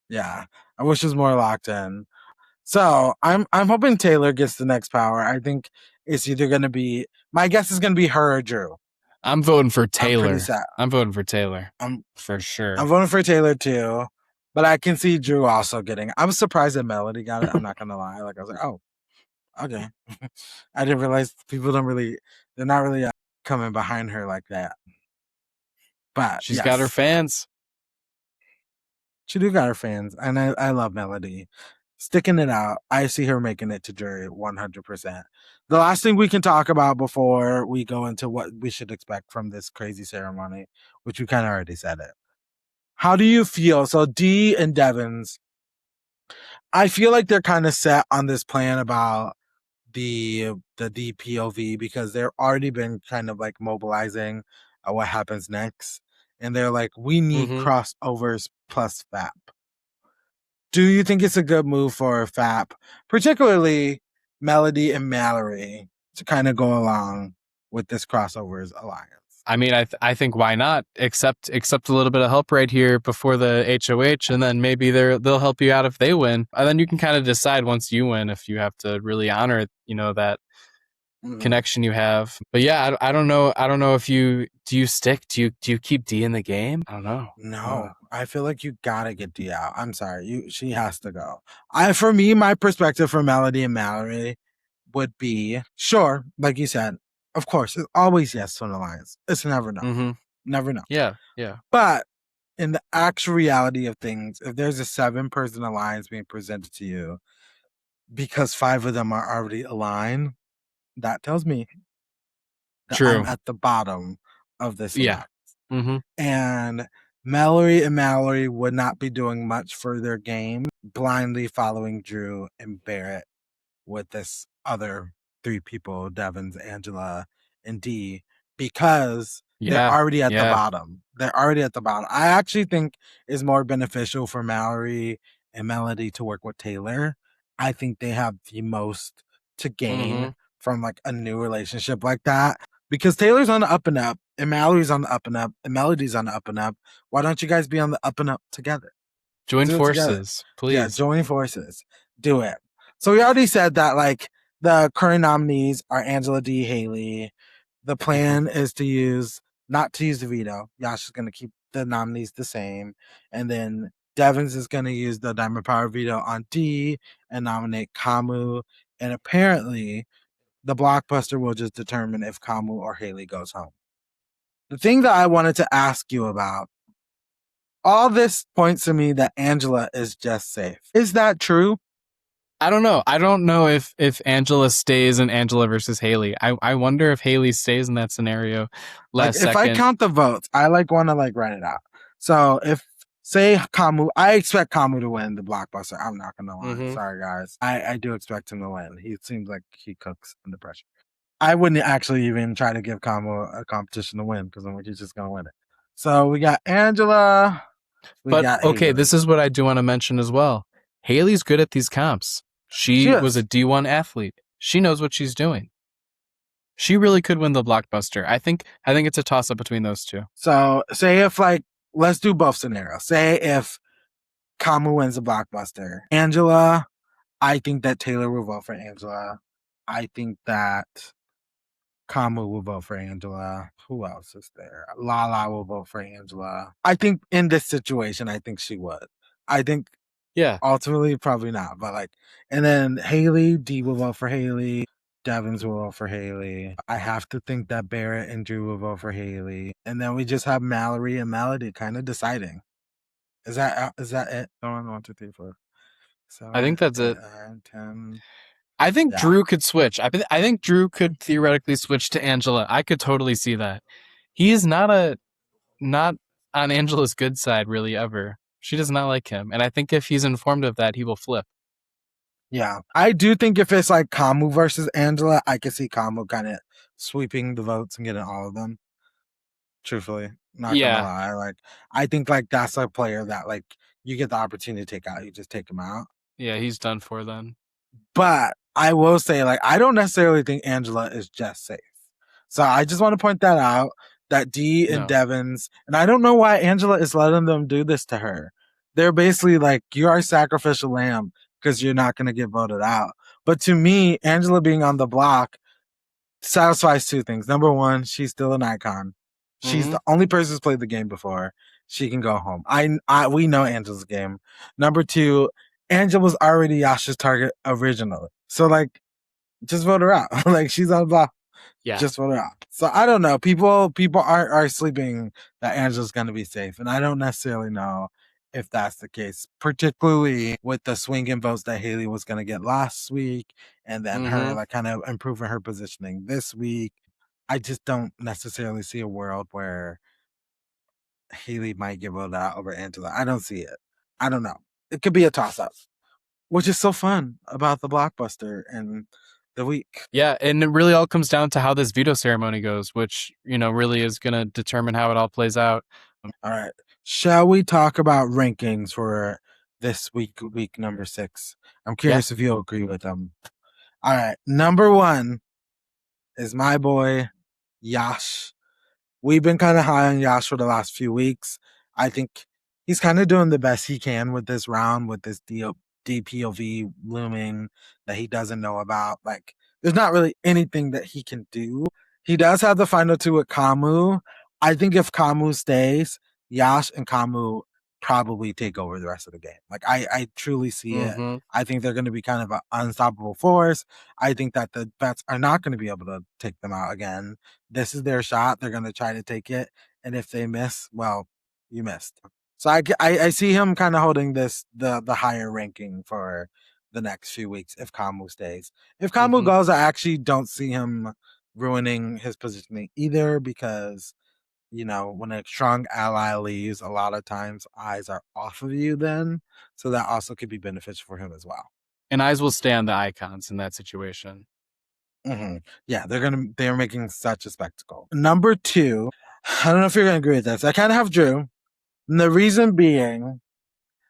Yeah, I wish it was more locked in. So I'm hoping Taylor gets the next power. I think it's either gonna be, my guess is gonna be her or Drew. I'm voting for Taylor. I'm voting for Taylor. For sure. I'm voting for Taylor too, but I can see Drew also getting. I was surprised that Melody got it. I'm not gonna lie. Like, I was like, oh, okay. I didn't realize people they're not really coming behind her like that. But she's got her fans. She do got her fans, and I love Melody. Sticking it out. I see her making it to jury 100%. The last thing we can talk about before we go into what we should expect from this crazy ceremony, which we kind of already said it. How do you feel? So D and Devens, I feel like they're kind of set on this plan about the DPOV because they've already been kind of like mobilizing what happens next. And they're like, we need crossovers plus FAP. Do you think it's a good move for FAP, particularly Melody and Mallory, to kind of go along with this crossovers alliance? I mean, I think why not? Accept a little bit of help right here before the HOH, and then maybe they'll help you out if they win, and then you can kind of decide once you win if you have to really honor that connection you have. But yeah, I don't know if do you keep D in the game? I don't know. No, I feel like you gotta get D out. I'm sorry, she has to go. For me, my perspective for Melody and Mallory would be, sure, like you said, of course, it's always yes to an alliance. It's never no. Never know. Yeah. But in the actual reality of things, if there's a 7-person alliance being presented to you, because 5 of them are already aligned, that tells me that I'm True. at the bottom of this Yeah. alliance. And Mallory and Mallory would not be doing much for their game, blindly following Drew and Barrett with this other three people, Devens, Angela, and Dee, because they're already at the bottom. They're already at the bottom. I actually think it's more beneficial for Mallory and Melody to work with Taylor. I think they have the most to gain from like a new relationship like that. Because Taylor's on the up and up, and Mallory's on the up and up, and Melody's on the up and up. Why don't you guys be on the up and up together? Join forces, please. Yeah, join forces. Do it. So we already said that like the current nominees are Angela D. Haley. The plan is to not to use the veto. Yash is going to keep the nominees the same. And then Devens is going to use the Diamond Power veto on D and nominate Kamu. And apparently the blockbuster will just determine if Kamu or Haley goes home. The thing that I wanted to ask you about, all this points to me that Angela is just safe. Is that true? I don't know. I don't know if Angela stays in Angela versus Haley. I wonder if Haley stays in that scenario. If I count the votes, I want to write it out. So if say Kamu, I expect Kamu to win the blockbuster. I'm not gonna lie. Sorry guys. I do expect him to win. He seems like he cooks under pressure. I wouldn't actually even try to give Kamu a competition to win because I'm like he's just gonna win it. So we got Angela. But okay, this is what I do want to mention as well. Haley's good at these comps. She was a D1 athlete. She knows what she's doing. She really could win the blockbuster. I think it's a toss up between those two. So say if let's do both scenarios. Say if Kamu wins the blockbuster, Angela, I think that Taylor will vote for Angela. I think that Kamu will vote for Angela. Who else is there? Lala will vote for Angela. I think in this situation, I think she would. I think ultimately probably not, but and then Haley, D will vote for Haley. Devens will vote for Haley. I have to think that Barrett and Drew will vote for Haley. And then we just have Mallory and Melody kind of deciding. Is that it? 1, 2, 3, 4. 7, I think that's 8, it. 9, 10. I think Drew could switch. I think Drew could theoretically switch to Angela. I could totally see that. He is not on Angela's good side really ever. She does not like him. And I think if he's informed of that, he will flip. Yeah. I do think if it's Kamu versus Angela, I could see Kamu kind of sweeping the votes and getting all of them. Truthfully. Not gonna lie. I think that's a player that you get the opportunity to take out, you just take him out. Yeah, he's done for then. But I will say, I don't necessarily think Angela is just safe. So I just want to point that out, that D and Devens, and I don't know why Angela is letting them do this to her. They're basically you are a sacrificial lamb because you're not going to get voted out. But to me, Angela being on the block satisfies two things. Number one, she's still an icon. She's the only person who's played the game before. She can go home. We know Angela's game. Number two, Angela was already Yash's target originally. So just vote her out. She's on the block. Yeah. Just vote her out. So I don't know. People are sleeping that Angela's gonna be safe. And I don't necessarily know if that's the case, particularly with the swinging votes that Haley was gonna get last week and then her kind of improving her positioning this week. I just don't necessarily see a world where Haley might get voted out over Angela. I don't see it. I don't know. It could be a toss-up, which is so fun about the blockbuster and the week. Yeah, and it really all comes down to how this veto ceremony goes, which, really is going to determine how it all plays out. All right. Shall we talk about rankings for this week number 6? I'm curious if you'll agree with them. All right. Number 1 is my boy, Yash. We've been kind of high on Yash for the last few weeks. I think he's kind of doing the best he can with this round, with this DPOV looming that he doesn't know about. There's not really anything that he can do. He does have the final 2 with Kamu. I think if Kamu stays, Yash and Kamu probably take over the rest of the game. I truly see it. I think they're going to be kind of an unstoppable force. I think that the vets are not going to be able to take them out again. This is their shot. They're going to try to take it. And if they miss, well, you missed. So I see him kind of holding the higher ranking for the next few weeks if Kamu stays. If Kamu goes, I actually don't see him ruining his positioning either, because when a strong ally leaves, a lot of times eyes are off of you then. So that also could be beneficial for him as well. And eyes will stay on the icons in that situation. Mm-hmm. Yeah, they're making such a spectacle. Number 2, I don't know if you're gonna agree with this. I kind of have Drew. And the reason being,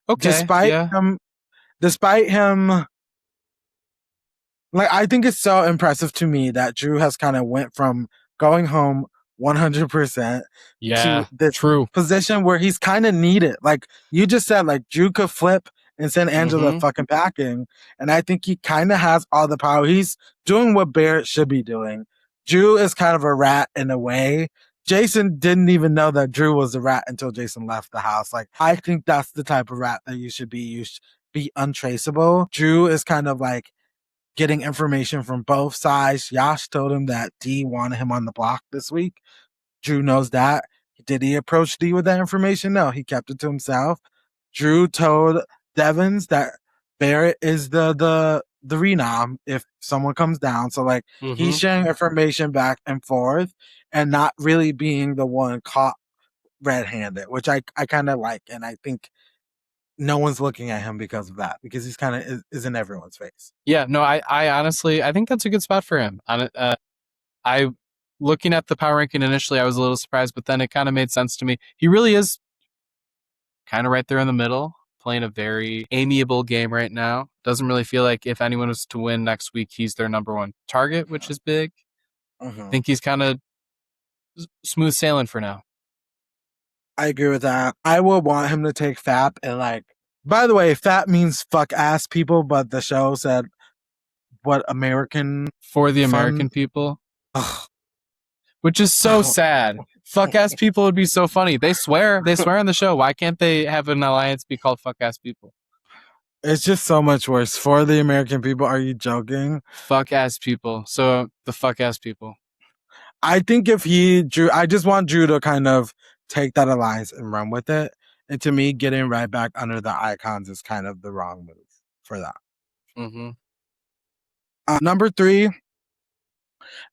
Okay. despite him, like, I think it's so impressive to me that Drew has kind of went from going home 100% to this true. position where he's kind of needed. Like you just said, like Drew could flip and send Angela fucking packing. And I think he kind of has all the power. He's doing what Barrett should be doing. Drew is kind of a rat in a way. Jason didn't even know that Drew was a rat until Jason left the house. Like, I think that's the type of rat that you should be. You should be untraceable. Drew is kind of like getting information from both sides. Yash told him that D wanted him on the block this week. Drew knows that. Did he approach D with that information? No, he kept it to himself. Drew told Devens that Barrett is the renom if someone comes down. So like he's sharing information back and forth and not really being the one caught red-handed, which I kind of like, and I think no one's looking at him because of that, because he's kind of is in everyone's face. Yeah, no, I honestly, I think that's a good spot for him. I looking at the power ranking initially, I was a little surprised, but then it kind of made sense to me. He really is kind of right there in the middle, playing a very amiable game right now. Doesn't really feel like if anyone was to win next week, he's their number one target, which is big. I think he's kind of smooth sailing for now. I agree with that. I will want him to take FAP, and like, by the way, FAP means fuck ass people, but the show said what American for the American people, which is so sad. Fuck ass people would be so funny. They swear on the show. Why can't they have an alliance be called fuck ass people? It's just so much worse. For the American people, are you joking? Fuck ass people. So the fuck ass people. I think if Drew, I just want Drew to kind of take that alliance and run with it. And to me, getting right back under the icons is kind of the wrong move for that. Number 3,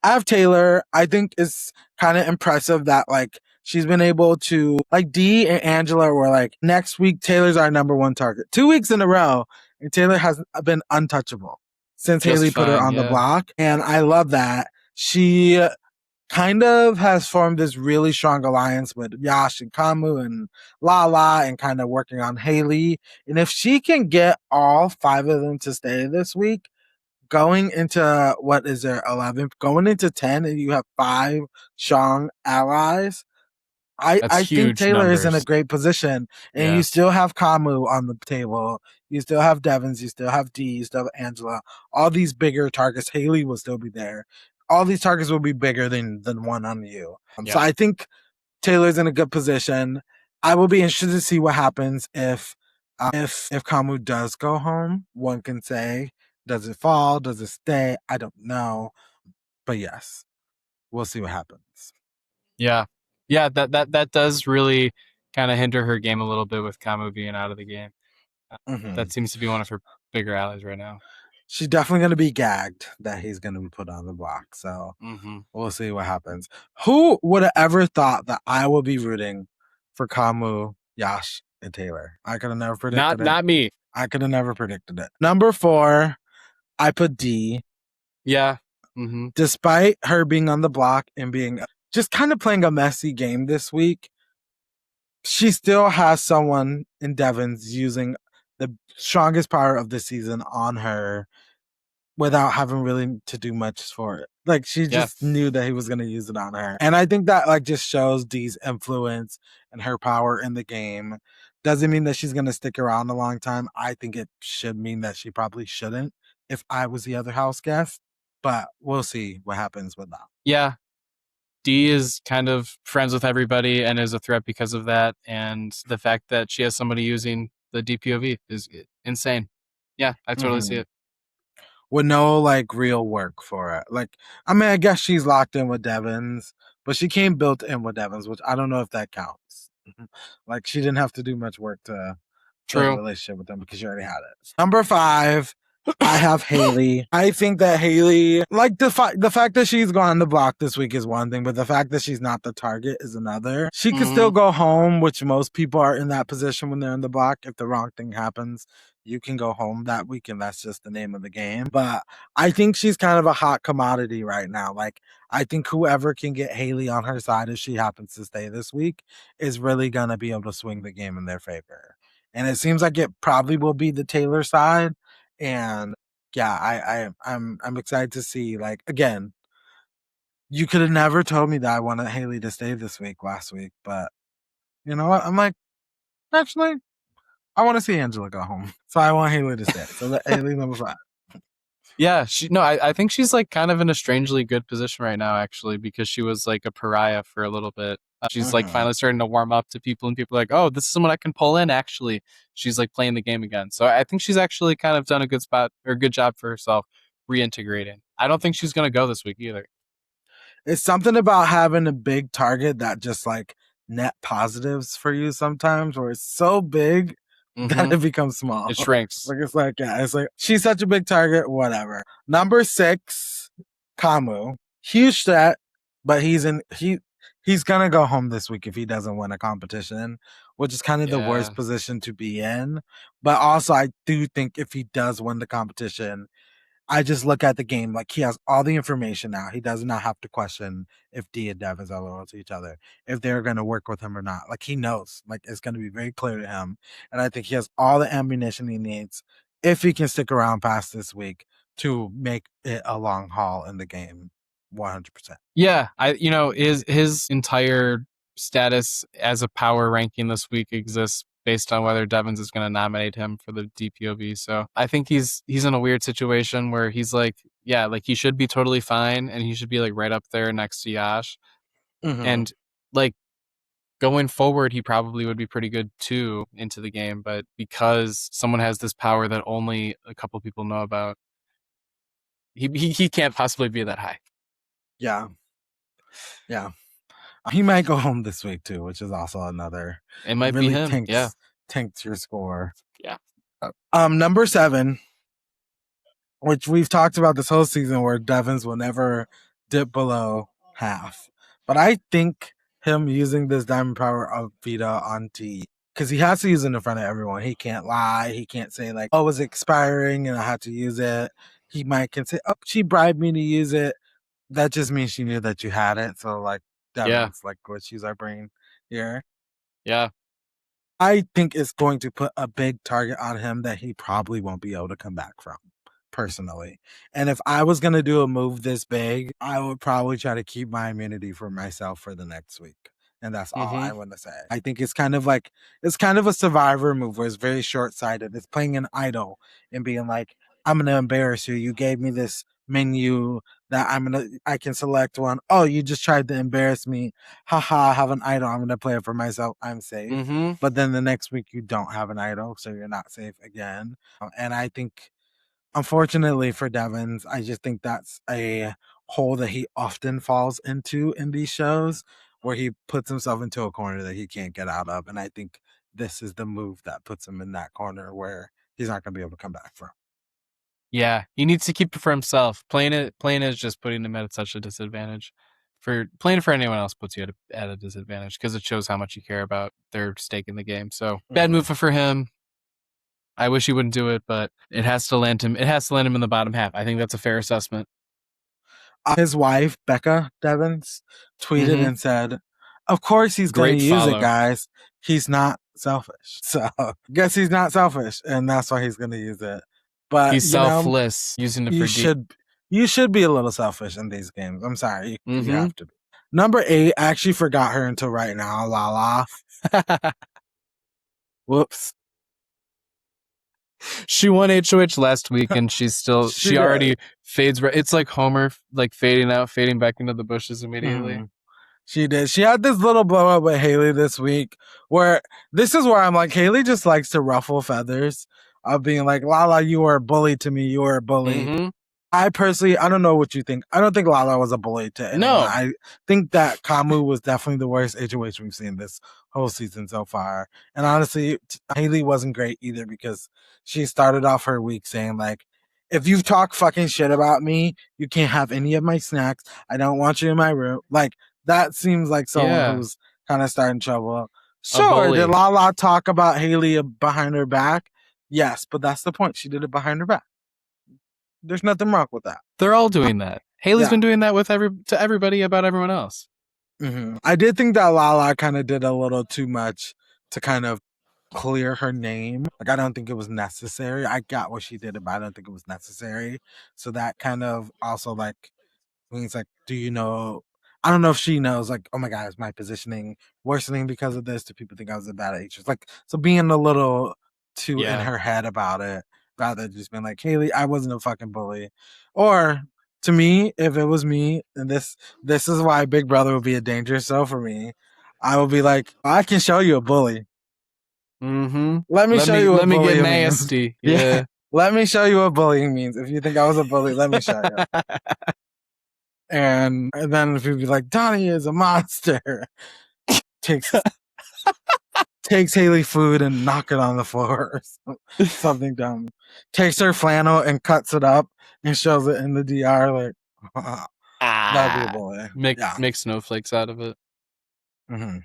I have Taylor. I think it's kind of impressive that like she's been able to, like, D and Angela were like, next week Taylor's our number 1 target. 2 weeks in a row, and Taylor has been untouchable since Haley put her on the block. And I love that. She kind of has formed this really strong alliance with Yash and Kamu and Lala, and kind of working on Haley. And if she can get all 5 of them to stay this week, going into, what is there, 11, going into 10, and you have 5 strong allies, I think Taylor is in a great position. And you still have Kamu on the table. You still have Devens. You still have D. You still have Angela. All these bigger targets. Haley will still be there. All these targets will be bigger than one on you. So I think Taylor's in a good position. I will be interested to see what happens if Kamu does go home. One can say, does it fall? Does it stay? I don't know. But yes, we'll see what happens. Yeah. Yeah, that does really kind of hinder her game a little bit with Kamu being out of the game. That seems to be one of her bigger allies right now. She's definitely going to be gagged that he's going to be put on the block. So we'll see what happens. Who would have ever thought that I would be rooting for Kamu, Yash, and Taylor? I could have never predicted it. Not me. I could have never predicted it. Number 4, I put D. Yeah. Despite her being on the block and being just kind of playing a messy game this week, she still has someone in Devens using the strongest power of the season on her without having really to do much for it. Like, she just knew that he was going to use it on her. And I think that like just shows Dee's influence and her power in the game. Doesn't mean that she's going to stick around a long time. I think it should mean that she probably shouldn't if I was the other house guest. But we'll see what happens with that. Yeah. D is kind of friends with everybody and is a threat because of that. And the fact that she has somebody using the DPOV is insane. Yeah, I totally see it. With no like real work for it. Like, I mean, I guess she's locked in with Devens, but she came built in with Devens, which I don't know if that counts. Like, she didn't have to do much work to build a relationship with them because she already had it. Number 5, I have Haley. I think that Haley, like the fact that she's gone the block this week is one thing, but the fact that she's not the target is another. She can still go home, which most people are in that position when they're in the block. If the wrong thing happens, you can go home that week, and that's just the name of the game. But I think she's kind of a hot commodity right now. Like, I think whoever can get Haley on her side, if she happens to stay this week, is really going to be able to swing the game in their favor. And it seems like it probably will be the Taylor side. And yeah, I'm excited to see. Like, again, you could have never told me that I wanted Haley to stay this week last week, but you know what? I'm like, actually, I want to see Angela go home, so I want Haley to stay. So Haley number 5. Yeah, I think she's like kind of in a strangely good position right now, actually, because she was like a pariah for a little bit. She's like finally starting to warm up to people, and people are like, oh, this is someone I can pull in. Actually, she's like playing the game again. So I think she's actually kind of done a good job for herself reintegrating. I don't think she's gonna go this week either. It's something about having a big target that just like net positives for you sometimes, where it's so big that it becomes small. It shrinks. Like it's like she's such a big target, whatever. Number 6, Kamu. Huge threat, but he's gonna go home this week if he doesn't win a competition, which is kind of the worst position to be in. But also I do think if he does win the competition, I just look at the game like he has all the information now. He does not have to question if D and Devens are loyal to each other, if they're going to work with him or not. Like, he knows. Like, it's going to be very clear to him. And I think he has all the ammunition he needs if he can stick around past this week to make it a long haul in the game. 100%. Yeah, his entire status as a power ranking this week exists based on whether Devens is going to nominate him for the DPOV. So I think he's in a weird situation where he's like, yeah, like he should be totally fine, and he should be like right up there next to Yash. And like going forward, he probably would be pretty good too into the game. But because someone has this power that only a couple people know about, he can't possibly be that high. Yeah. He might go home this week too, which is also another. It might really be him. tanks your score. Yeah. Number 7, which we've talked about this whole season, where Devens will never dip below half. But I think him using this diamond power of Vita on T, because he has to use it in front of everyone. He can't lie. He can't say like, oh, it was expiring and I had to use it. He can say, oh, she bribed me to use it. That just means she knew that you had it. So like, Devens, like, let's use our brain here. Yeah. I think it's going to put a big target on him that he probably won't be able to come back from, personally. And if I was going to do a move this big, I would probably try to keep my immunity for myself for the next week. And that's all I want to say. I think it's kind of a survivor move where it's very short-sighted. It's playing an idol and being like, I'm going to embarrass you. You gave me this menu that I can select one. Oh, you just tried to embarrass me. Haha, I have an idol. I'm going to play it for myself. I'm safe. But then the next week you don't have an idol, so you're not safe again. And I think, unfortunately for Devens, I just think that's a hole that he often falls into in these shows, where he puts himself into a corner that he can't get out of. And I think this is the move that puts him in that corner where he's not going to be able to come back from. Yeah, he needs to keep it for himself. Playing it is just putting him at such a disadvantage. For playing it for anyone else puts you at a disadvantage, because it shows how much you care about their stake in the game. So bad move for him. I wish he wouldn't do it, but it has to land him. It has to land him in the bottom half. I think that's a fair assessment. His wife, Becca Devens, tweeted and said, of course he's going to use it, guys. He's not selfish. So guess he's not selfish, and that's why he's going to use it. But he's selfless, using it for you should be a little selfish in these games. I'm sorry. You have to be. Number 8, I actually forgot her until right now. Lala. Whoops. She won HOH last week, and she's still she already fades. It's like Homer, like fading out, fading back into the bushes immediately. She did. She had this little blow up with Haley this week, where this is where I'm like, Haley just likes to ruffle feathers of being like, Lala, you were a bully to me. You were a bully. I personally, I don't know what you think. I don't think Lala was a bully to anyone. No. I think that Kamu was definitely the worst HOH we've seen this whole season so far. And honestly, Haley wasn't great either, because she started off her week saying like, if you've talked fucking shit about me, you can't have any of my snacks. I don't want you in my room. Like, that seems like someone who's kind of starting trouble. Sure, did Lala talk about Haley behind her back? Yes, but that's the point. She did it behind her back. There's nothing wrong with that. They're all doing that. Haley's been doing that to everybody about everyone else. Mm-hmm. I did think that Lala kind of did a little too much to kind of clear her name. Like, I don't think it was necessary. I got what she did, but I don't think it was necessary. So that kind of also like means like, do you know? I don't know if she knows. Like, oh my god, is my positioning worsening because of this? Do people think I was a bad actress? Like, so being a little too in her head about it, rather than just being like, Haley, I wasn't a fucking bully. Or to me, if it was me, and this is why Big Brother would be a dangerous show for me. I would be like, I can show you a bully. Mm-hmm. Let me show you what bullying means. Let me get nasty. Yeah. Let me show you what bullying means. If you think I was a bully, let me show you. And then if you'd be like, Donnie is a monster, takes Haley food and knock it on the floor or something dumb. Takes her flannel and cuts it up and shows it in the DR. Like, that'd be a bully. Make snowflakes out of it. Mm-hmm.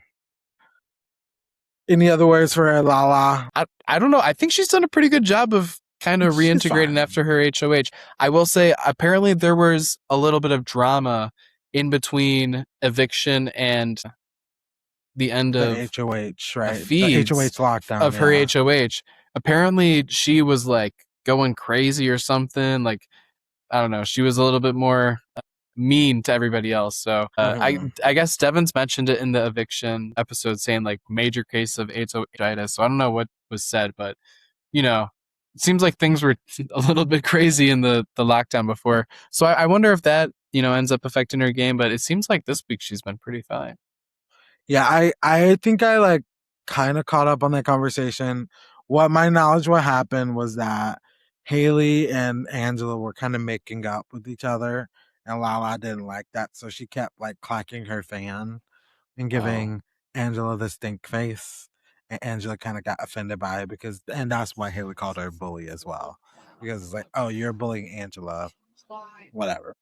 Any other words for Lala? I don't know. I think she's done a pretty good job of kind of reintegrating after her HOH. I will say, apparently there was a little bit of drama in between eviction and the end of HOH, right? The HOH lockdown of her HOH. Apparently she was like going crazy or something. Like, I don't know. She was a little bit more mean to everybody else. So I guess Devens mentioned it in the eviction episode, saying like major case of HOH. So I don't know what was said, but you know, it seems like things were a little bit crazy in the lockdown before. So I wonder if that, ends up affecting her game. But it seems like this week she's been pretty fine. Yeah, I think I like kind of caught up on that conversation. What my knowledge what happened was that Haley and Angela were kind of making up with each other, and Lala didn't like that, so she kept like clacking her fan and giving Angela the stink face. And Angela kind of got offended by it and that's why Haley called her a bully as well. Because it's like, oh, you're bullying Angela. Whatever.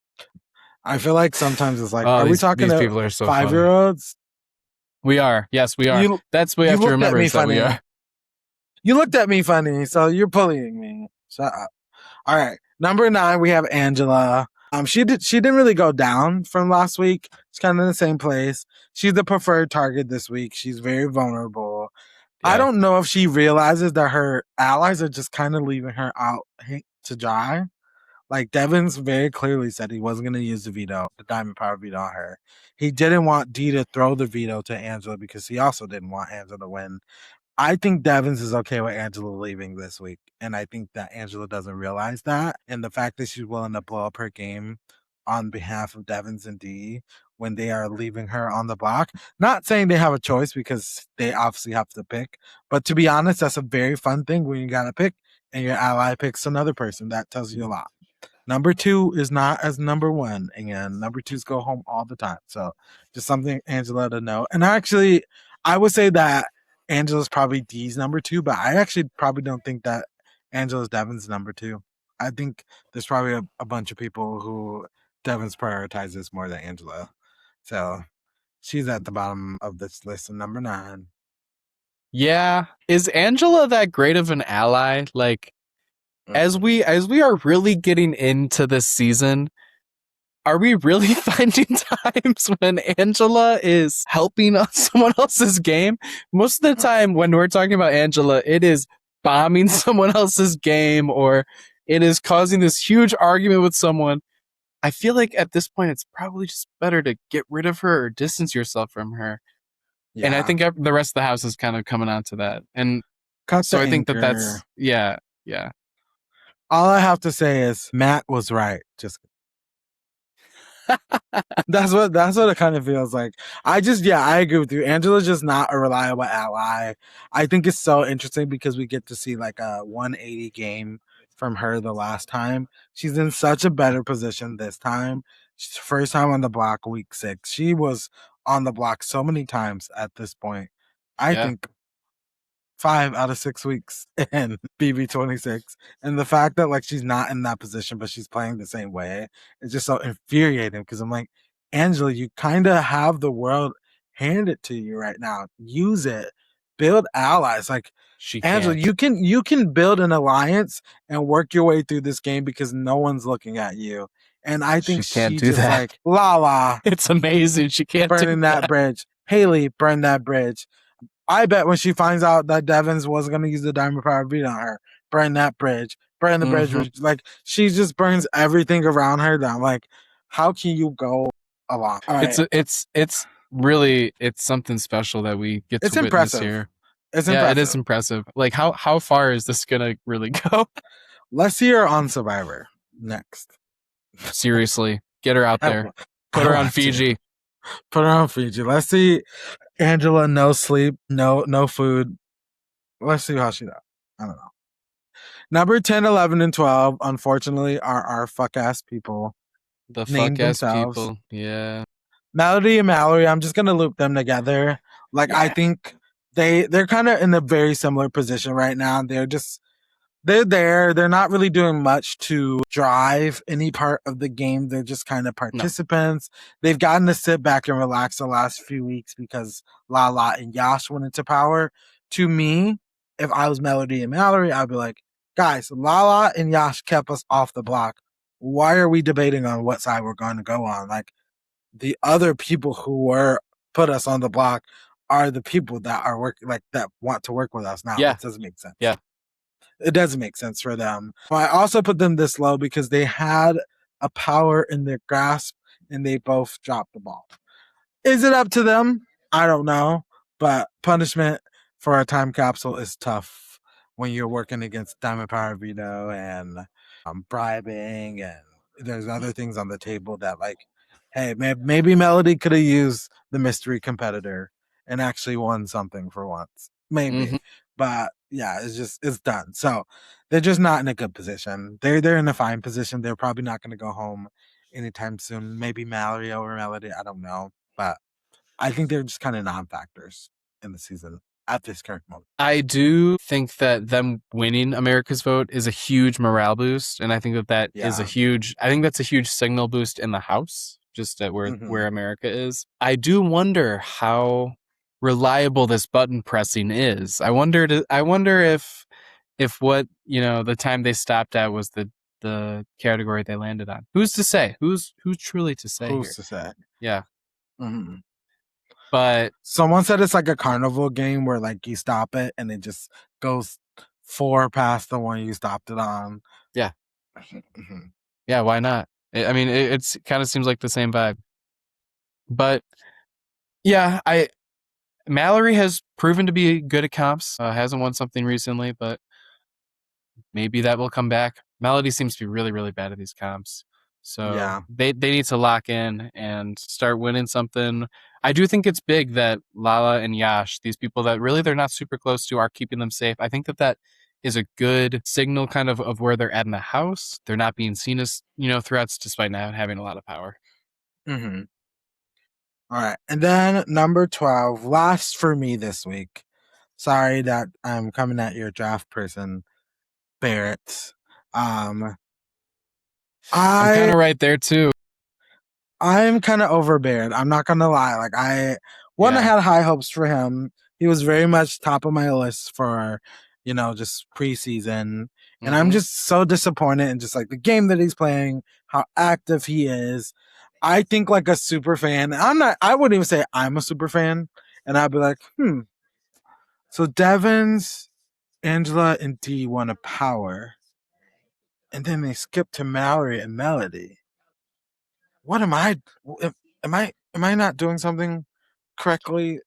I feel like sometimes it's like, are we talking to people are so 5-year-olds? We are. Yes, we are. That's what we have to remember is that we are. You looked at me funny, so you're bullying me. Shut up. All right. Number 9, we have Angela. She didn't really go down from last week. She's kind of in the same place. She's the preferred target this week. She's very vulnerable. Yeah. I don't know if she realizes that her allies are just kind of leaving her out to dry. Like, Devens very clearly said he wasn't going to use the diamond power veto on her. He didn't want Dee to throw the veto to Angela because he also didn't want Angela to win. I think Devens is okay with Angela leaving this week. And I think that Angela doesn't realize that. And the fact that she's willing to blow up her game on behalf of Devens and Dee when they are leaving her on the block. Not saying they have a choice because they obviously have to pick. But to be honest, that's a very fun thing when you got to pick and your ally picks another person. That tells you a lot. Number 2 is not as number 1, and number 2s go home all the time. So just something Angela to know. And actually, I would say that Angela's probably Dee's number 2, but I actually probably don't think that Angela's Devens number 2. I think there's probably a bunch of people who Devens prioritizes more than Angela. So she's at the bottom of this list of number 9. Yeah. Is Angela that great of an ally? Like, as we are really getting into this season, are we really finding times when Angela is helping on someone else's game? Most of the time when we're talking about Angela, it is bombing someone else's game or it is causing this huge argument with someone. I feel like at this point, it's probably just better to get rid of her or distance yourself from her. Yeah. And I think the rest of the house is kind of coming on to that. And so I think that's, yeah. All I have to say is Matt was right. Just that's what it kind of feels like. I agree with you. Angela's just not a reliable ally. I think it's so interesting because we get to see like a 180 game from her the last time. She's in such a better position this time. She's first time on the block week 6. She was on the block so many times at this point. I think 5 out of 6 weeks in BB26. And the fact that like she's not in that position, but she's playing the same way, is just so infuriating because I'm like, Angela, you kind of have the world handed to you right now. Use it. Build allies. Like She Angela, can't. you can build an alliance and work your way through this game because no one's looking at you. And I think She can't she do just that. like Lala It's amazing. She can't do burning that bridge. Haley burned that bridge. I bet when she finds out that Devens wasn't going to use the diamond power beat on her, burn that bridge, burn the bridge. Like she just burns everything around her down. Like, how can you go along? All right. It's really it's something special that we get to It's witness impressive. here. It's Yeah, impressive. it is impressive. Like how far is this gonna really go? Let's see her on Survivor next. Seriously, get her out there. Put her on Fiji. Put her on Fiji. Let's see Angela, no sleep, no food. Let's see how she does. I don't know. Number 10, 11, and 12, unfortunately, are our fuck-ass people. The named fuck-ass themselves. people. Yeah. Melody and Mallory, I'm just going to loop them together. Like, I think they're kind of in a very similar position right now. They're there. They're not really doing much to drive any part of the game. They're just kind of participants. No. They've gotten to sit back and relax the last few weeks because Lala and Yash went into power. To me, if I was Melody and Mallory, I'd be like, guys, Lala and Yash kept us off the block. Why are we debating on what side we're going to go on? Like, the other people who were put us on the block are the people that are working, like that want to work with us now. Yeah. It doesn't make sense. Yeah. It doesn't make sense for them. I also put them this low because they had a power in their grasp and they both dropped the ball. Is it up to them? I don't know. But punishment for a time capsule is tough when you're working against Diamond Power Veto and bribing, and there's other things on the table that, like, hey, maybe Melody could have used the mystery competitor and actually won something for once. Maybe. But yeah, it's done. So they're just not in a good position. They're in a fine position. They're probably not going to go home anytime soon. Maybe Mallory over Melody. I don't know. But I think they're just kind of non-factors in the season at this current moment. I do think that them winning America's Vote is a huge morale boost. And I think that is I think that's a huge signal boost in the House, just at where America is. I do wonder how reliable this button pressing is. I wonder if what, the time they stopped at was the category they landed on. Who's to say? Who's truly to say? Who's to say? Yeah. Mm-hmm. But someone said it's like a carnival game where like you stop it and it just goes 4 past the one you stopped it on. Yeah. Yeah, why not? I mean, it's kind of seems like the same vibe. But yeah, Mallory has proven to be good at comps. Hasn't won something recently, but maybe that will come back. Melody seems to be really, really bad at these comps. So yeah, they need to lock in and start winning something. I do think it's big that Lala and Yash, these people that really they're not super close to, are keeping them safe. I think that is a good signal kind of where they're at in the house. They're not being seen as, threats despite not having a lot of power. Mm-hmm. All right. And then number 12, last for me this week. Sorry that I'm coming at your draft person, Barrett. I'm kind of right there too. I'm kind of over Barrett. I'm not going to lie. Like I had high hopes for him. He was very much top of my list for, just preseason. And I'm just so disappointed in just like the game that he's playing, how active he is. I think like a super fan. I wouldn't even say I'm a super fan. And I'd be like, So Devens, Angela, and Dee won a power. And then they skipped to Mallory and Melody. What am I not doing something correctly?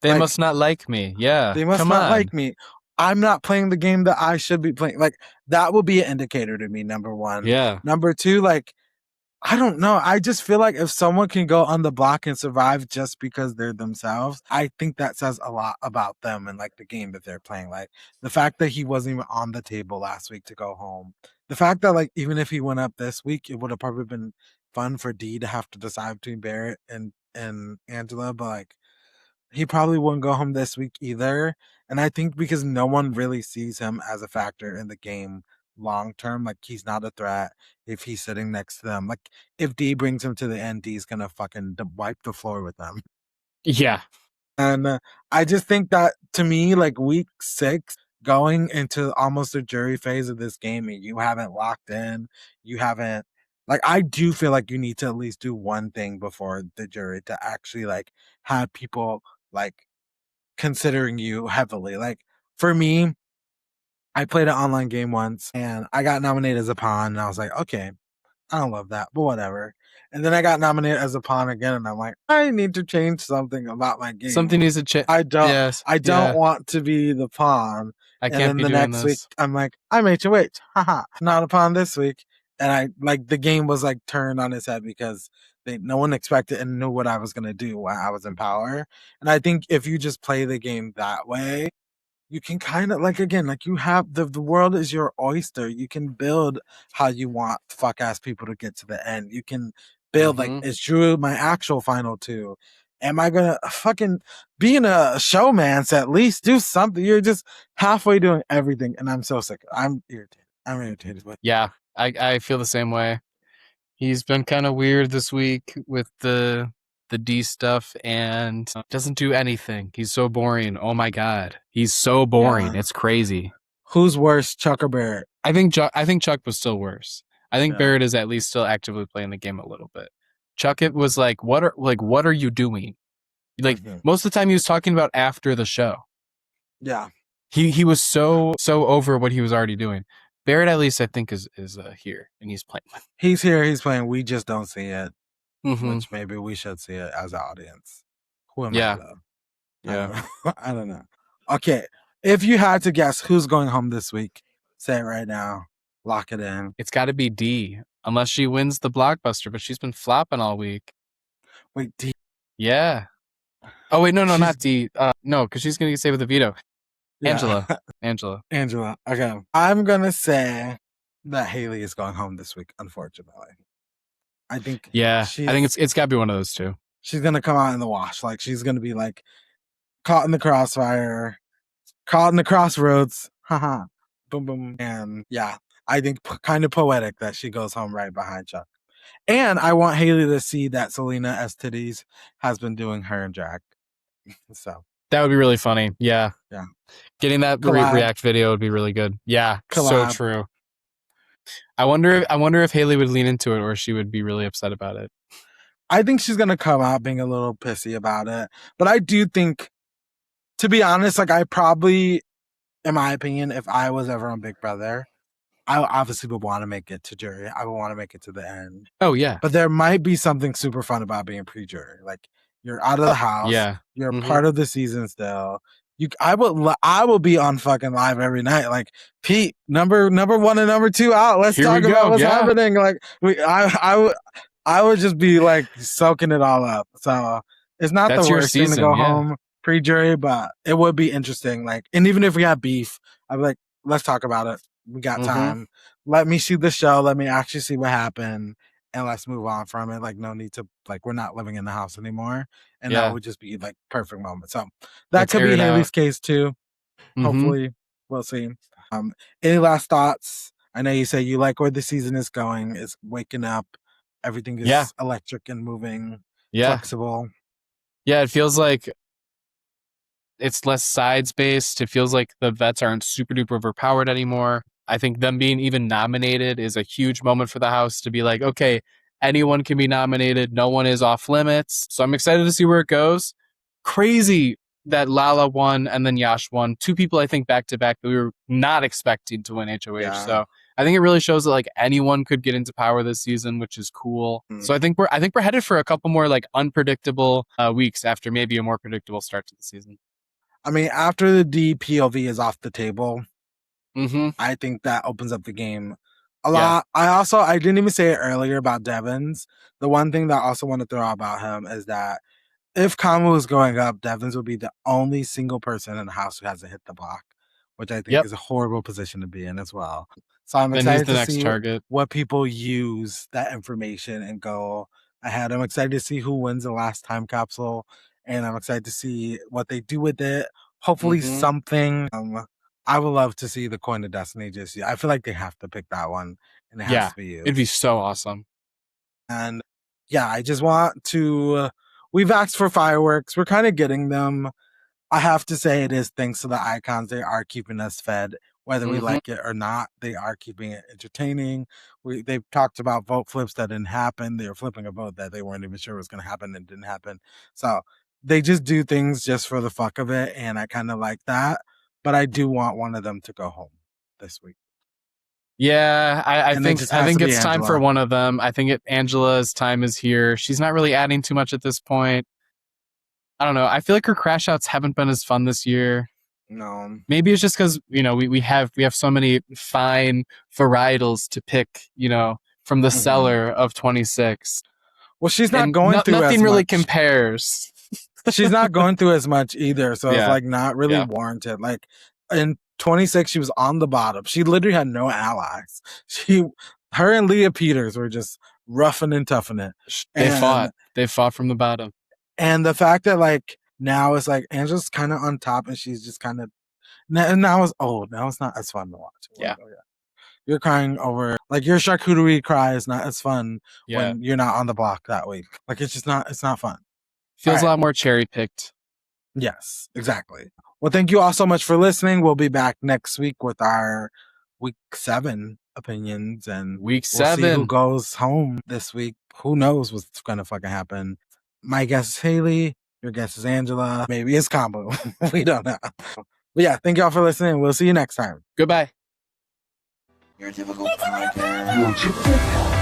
They must not like me. Yeah. They must not like me. I'm not playing the game that I should be playing. Like, that will be an indicator to me, number one. Yeah. Number two, like, I don't know. I just feel like if someone can go on the block and survive just because they're themselves, I think that says a lot about them and like the game that they're playing. Like the fact that he wasn't even on the table last week to go home. The fact that like even if he went up this week, it would have probably been fun for Dee to have to decide between Barrett and Angela. But like he probably wouldn't go home this week either. And I think because no one really sees him as a factor in the game long term, like he's not a threat if he's sitting next to them. Like if D brings him to the end, D's gonna fucking wipe the floor with them. Yeah. And I just think that to me, like week 6, going into almost the jury phase of this game, and you haven't locked in, you haven't like I do feel like you need to at least do one thing before the jury to actually like have people like considering you heavily. Like for me, I played an online game once and I got nominated as a pawn, and I was like, okay, I don't love that, but whatever. And then I got nominated as a pawn again, and I'm like, I need to change something about my game. Something needs to change. I don't Yes. I don't want to be the pawn. I And can't then be the doing next week, this. I'm like, I'm HOH. Haha. Not a pawn this week. And I like the game was like turned on its head because no one expected and knew what I was gonna do when I was in power. And I think if you just play the game that way, you can kind of like again, like you have the world is your oyster. You can build how you want fuck ass people to get to the end. You can build like Mhm. it's true my actual final two. Am I gonna fucking being a showman? At least do something. You're just halfway doing everything, and I'm so sick. I'm irritated. I'm irritated with. Yeah, I feel the same way. He's been kind of weird this week with the D stuff and doesn't do anything. He's so boring. Oh my god, he's so boring. Yeah. It's crazy. Who's worse, Chuk or Barrett? I think Chuk was still worse. I think Yeah. Barrett is at least still actively playing the game a little bit. Chuk, it was like, what are you doing? Like most of the time he was talking about after the show. Yeah. He was so over what he was already doing. Barrett at least I think is here and he's playing. He's here. He's playing. We just don't see it, Mhm. which maybe we should see it as an audience. Who am Yeah. I though? Yeah. I don't know. Okay. If you had to guess who's going home this week, say it right now. Lock it in. It's got to be D, unless she wins the blockbuster, but she's been flopping all week. Wait, D. Yeah. Oh, wait, no, not D. No, because she's going to get saved with a veto. Yeah. Angela. Okay. I'm going to say that Haley is going home this week, unfortunately. I think. Yeah. I think it's got to be one of those two. She's going to come out in the wash. Like, she's going to be like caught in the crossfire, caught in the crossroads. Haha. Boom, boom. And yeah, I think kind of poetic that she goes home right behind Chuk. And I want Haley to see that Selena S. Titties has been doing her in drag. So that would be really funny. Yeah. Yeah. Getting that react video would be really good. Yeah. Collab. So true. I wonder if Haley would lean into it or she would be really upset about it. I think she's going to come out being a little pissy about it. But I do think, to be honest, like I probably, in my opinion, if I was ever on Big Brother, I obviously would want to make it to jury. I would want to make it to the end. Oh, yeah. But there might be something super fun about being pre-jury. Like you're out of the house. Yeah. You're part of the season still. I will be on fucking live every night. Like Pete, number 1 and number 2 out. Let's talk about what's happening. Like I would just be like soaking it all up. So it's not the worst thing to go home pre-jury, but it would be interesting. Like, and even if we have beef, I'd be like, let's talk about it. We got time. Let me see the show. Let me actually see what happened. And let's move on from it. Like, no need to, like, we're not living in the house anymore. And that would just be like perfect moment. So that could be Haley's case too. Hopefully we'll see. Any last thoughts? I know you say you like where the season is going. It's waking up. Everything is electric and moving, flexible. Yeah, it feels like it's less sides based. It feels like the vets aren't super duper overpowered anymore. I think them being even nominated is a huge moment for the house to be like, okay, anyone can be nominated. No one is off limits. So I'm excited to see where it goes. Crazy that Lala won and then Yash won. 2 people, I think, back to back that we were not expecting to win HOH. Yeah. So I think it really shows that like anyone could get into power this season, which is cool. So I think we're headed for a couple more like unpredictable weeks after maybe a more predictable start to the season. I mean, after the DPOV is off the table, I think that opens up the game a lot. I didn't even say it earlier about Devens. The one thing that I also want to throw out about him is that if Kamu is going up, Devens will be the only single person in the house who hasn't hit the block, which I think is a horrible position to be in as well. So I'm excited to see what people use that information and go ahead. I'm excited to see who wins the last time capsule and I'm excited to see what they do with it. Hopefully something. I would love to see the Coin of Destiny just. I feel like they have to pick that one, and it has to be used. It'd be so awesome. And yeah, I just want to. We've asked for fireworks. We're kind of getting them. I have to say it is thanks to the icons. They are keeping us fed, whether we like it or not. They are keeping it entertaining. They've talked about vote flips that didn't happen. They were flipping a vote that they weren't even sure was going to happen and didn't happen. So they just do things just for the fuck of it, and I kind of like that. But I do want one of them to go home this week. Yeah, I think it's time for Angela. one of them. I think Angela's time is here. She's not really adding too much at this point. I don't know. I feel like her crash outs haven't been as fun this year. No. Maybe it's just because, we have so many fine varietals to pick, from the cellar of 26. Well, she's not going through nothing as really much. She's She's not going through as much either, so Yeah. it's like not really warranted. Like in 26, she was on the bottom. She literally had no allies. Her and Leah Peters were just roughing and toughing it. They fought from the bottom. And the fact that like now it's like Angela's kind of on top and she's just kind of now it's old. Now it's not as fun to watch. Yeah. Like, you're crying over like your charcuterie cry is not as fun when you're not on the block that week. Like it's not fun. Feels a lot more cherry picked. Yes, exactly. Well, thank you all so much for listening. We'll be back next week with our week 7 opinions and we'll see who goes home this week. Who knows what's gonna fucking happen. My guess is Haley. Your guess is Angela. Maybe it's Kamu. We don't know. But yeah, thank y'all for listening. We'll see you next time. Goodbye. UrTypicalPodcast.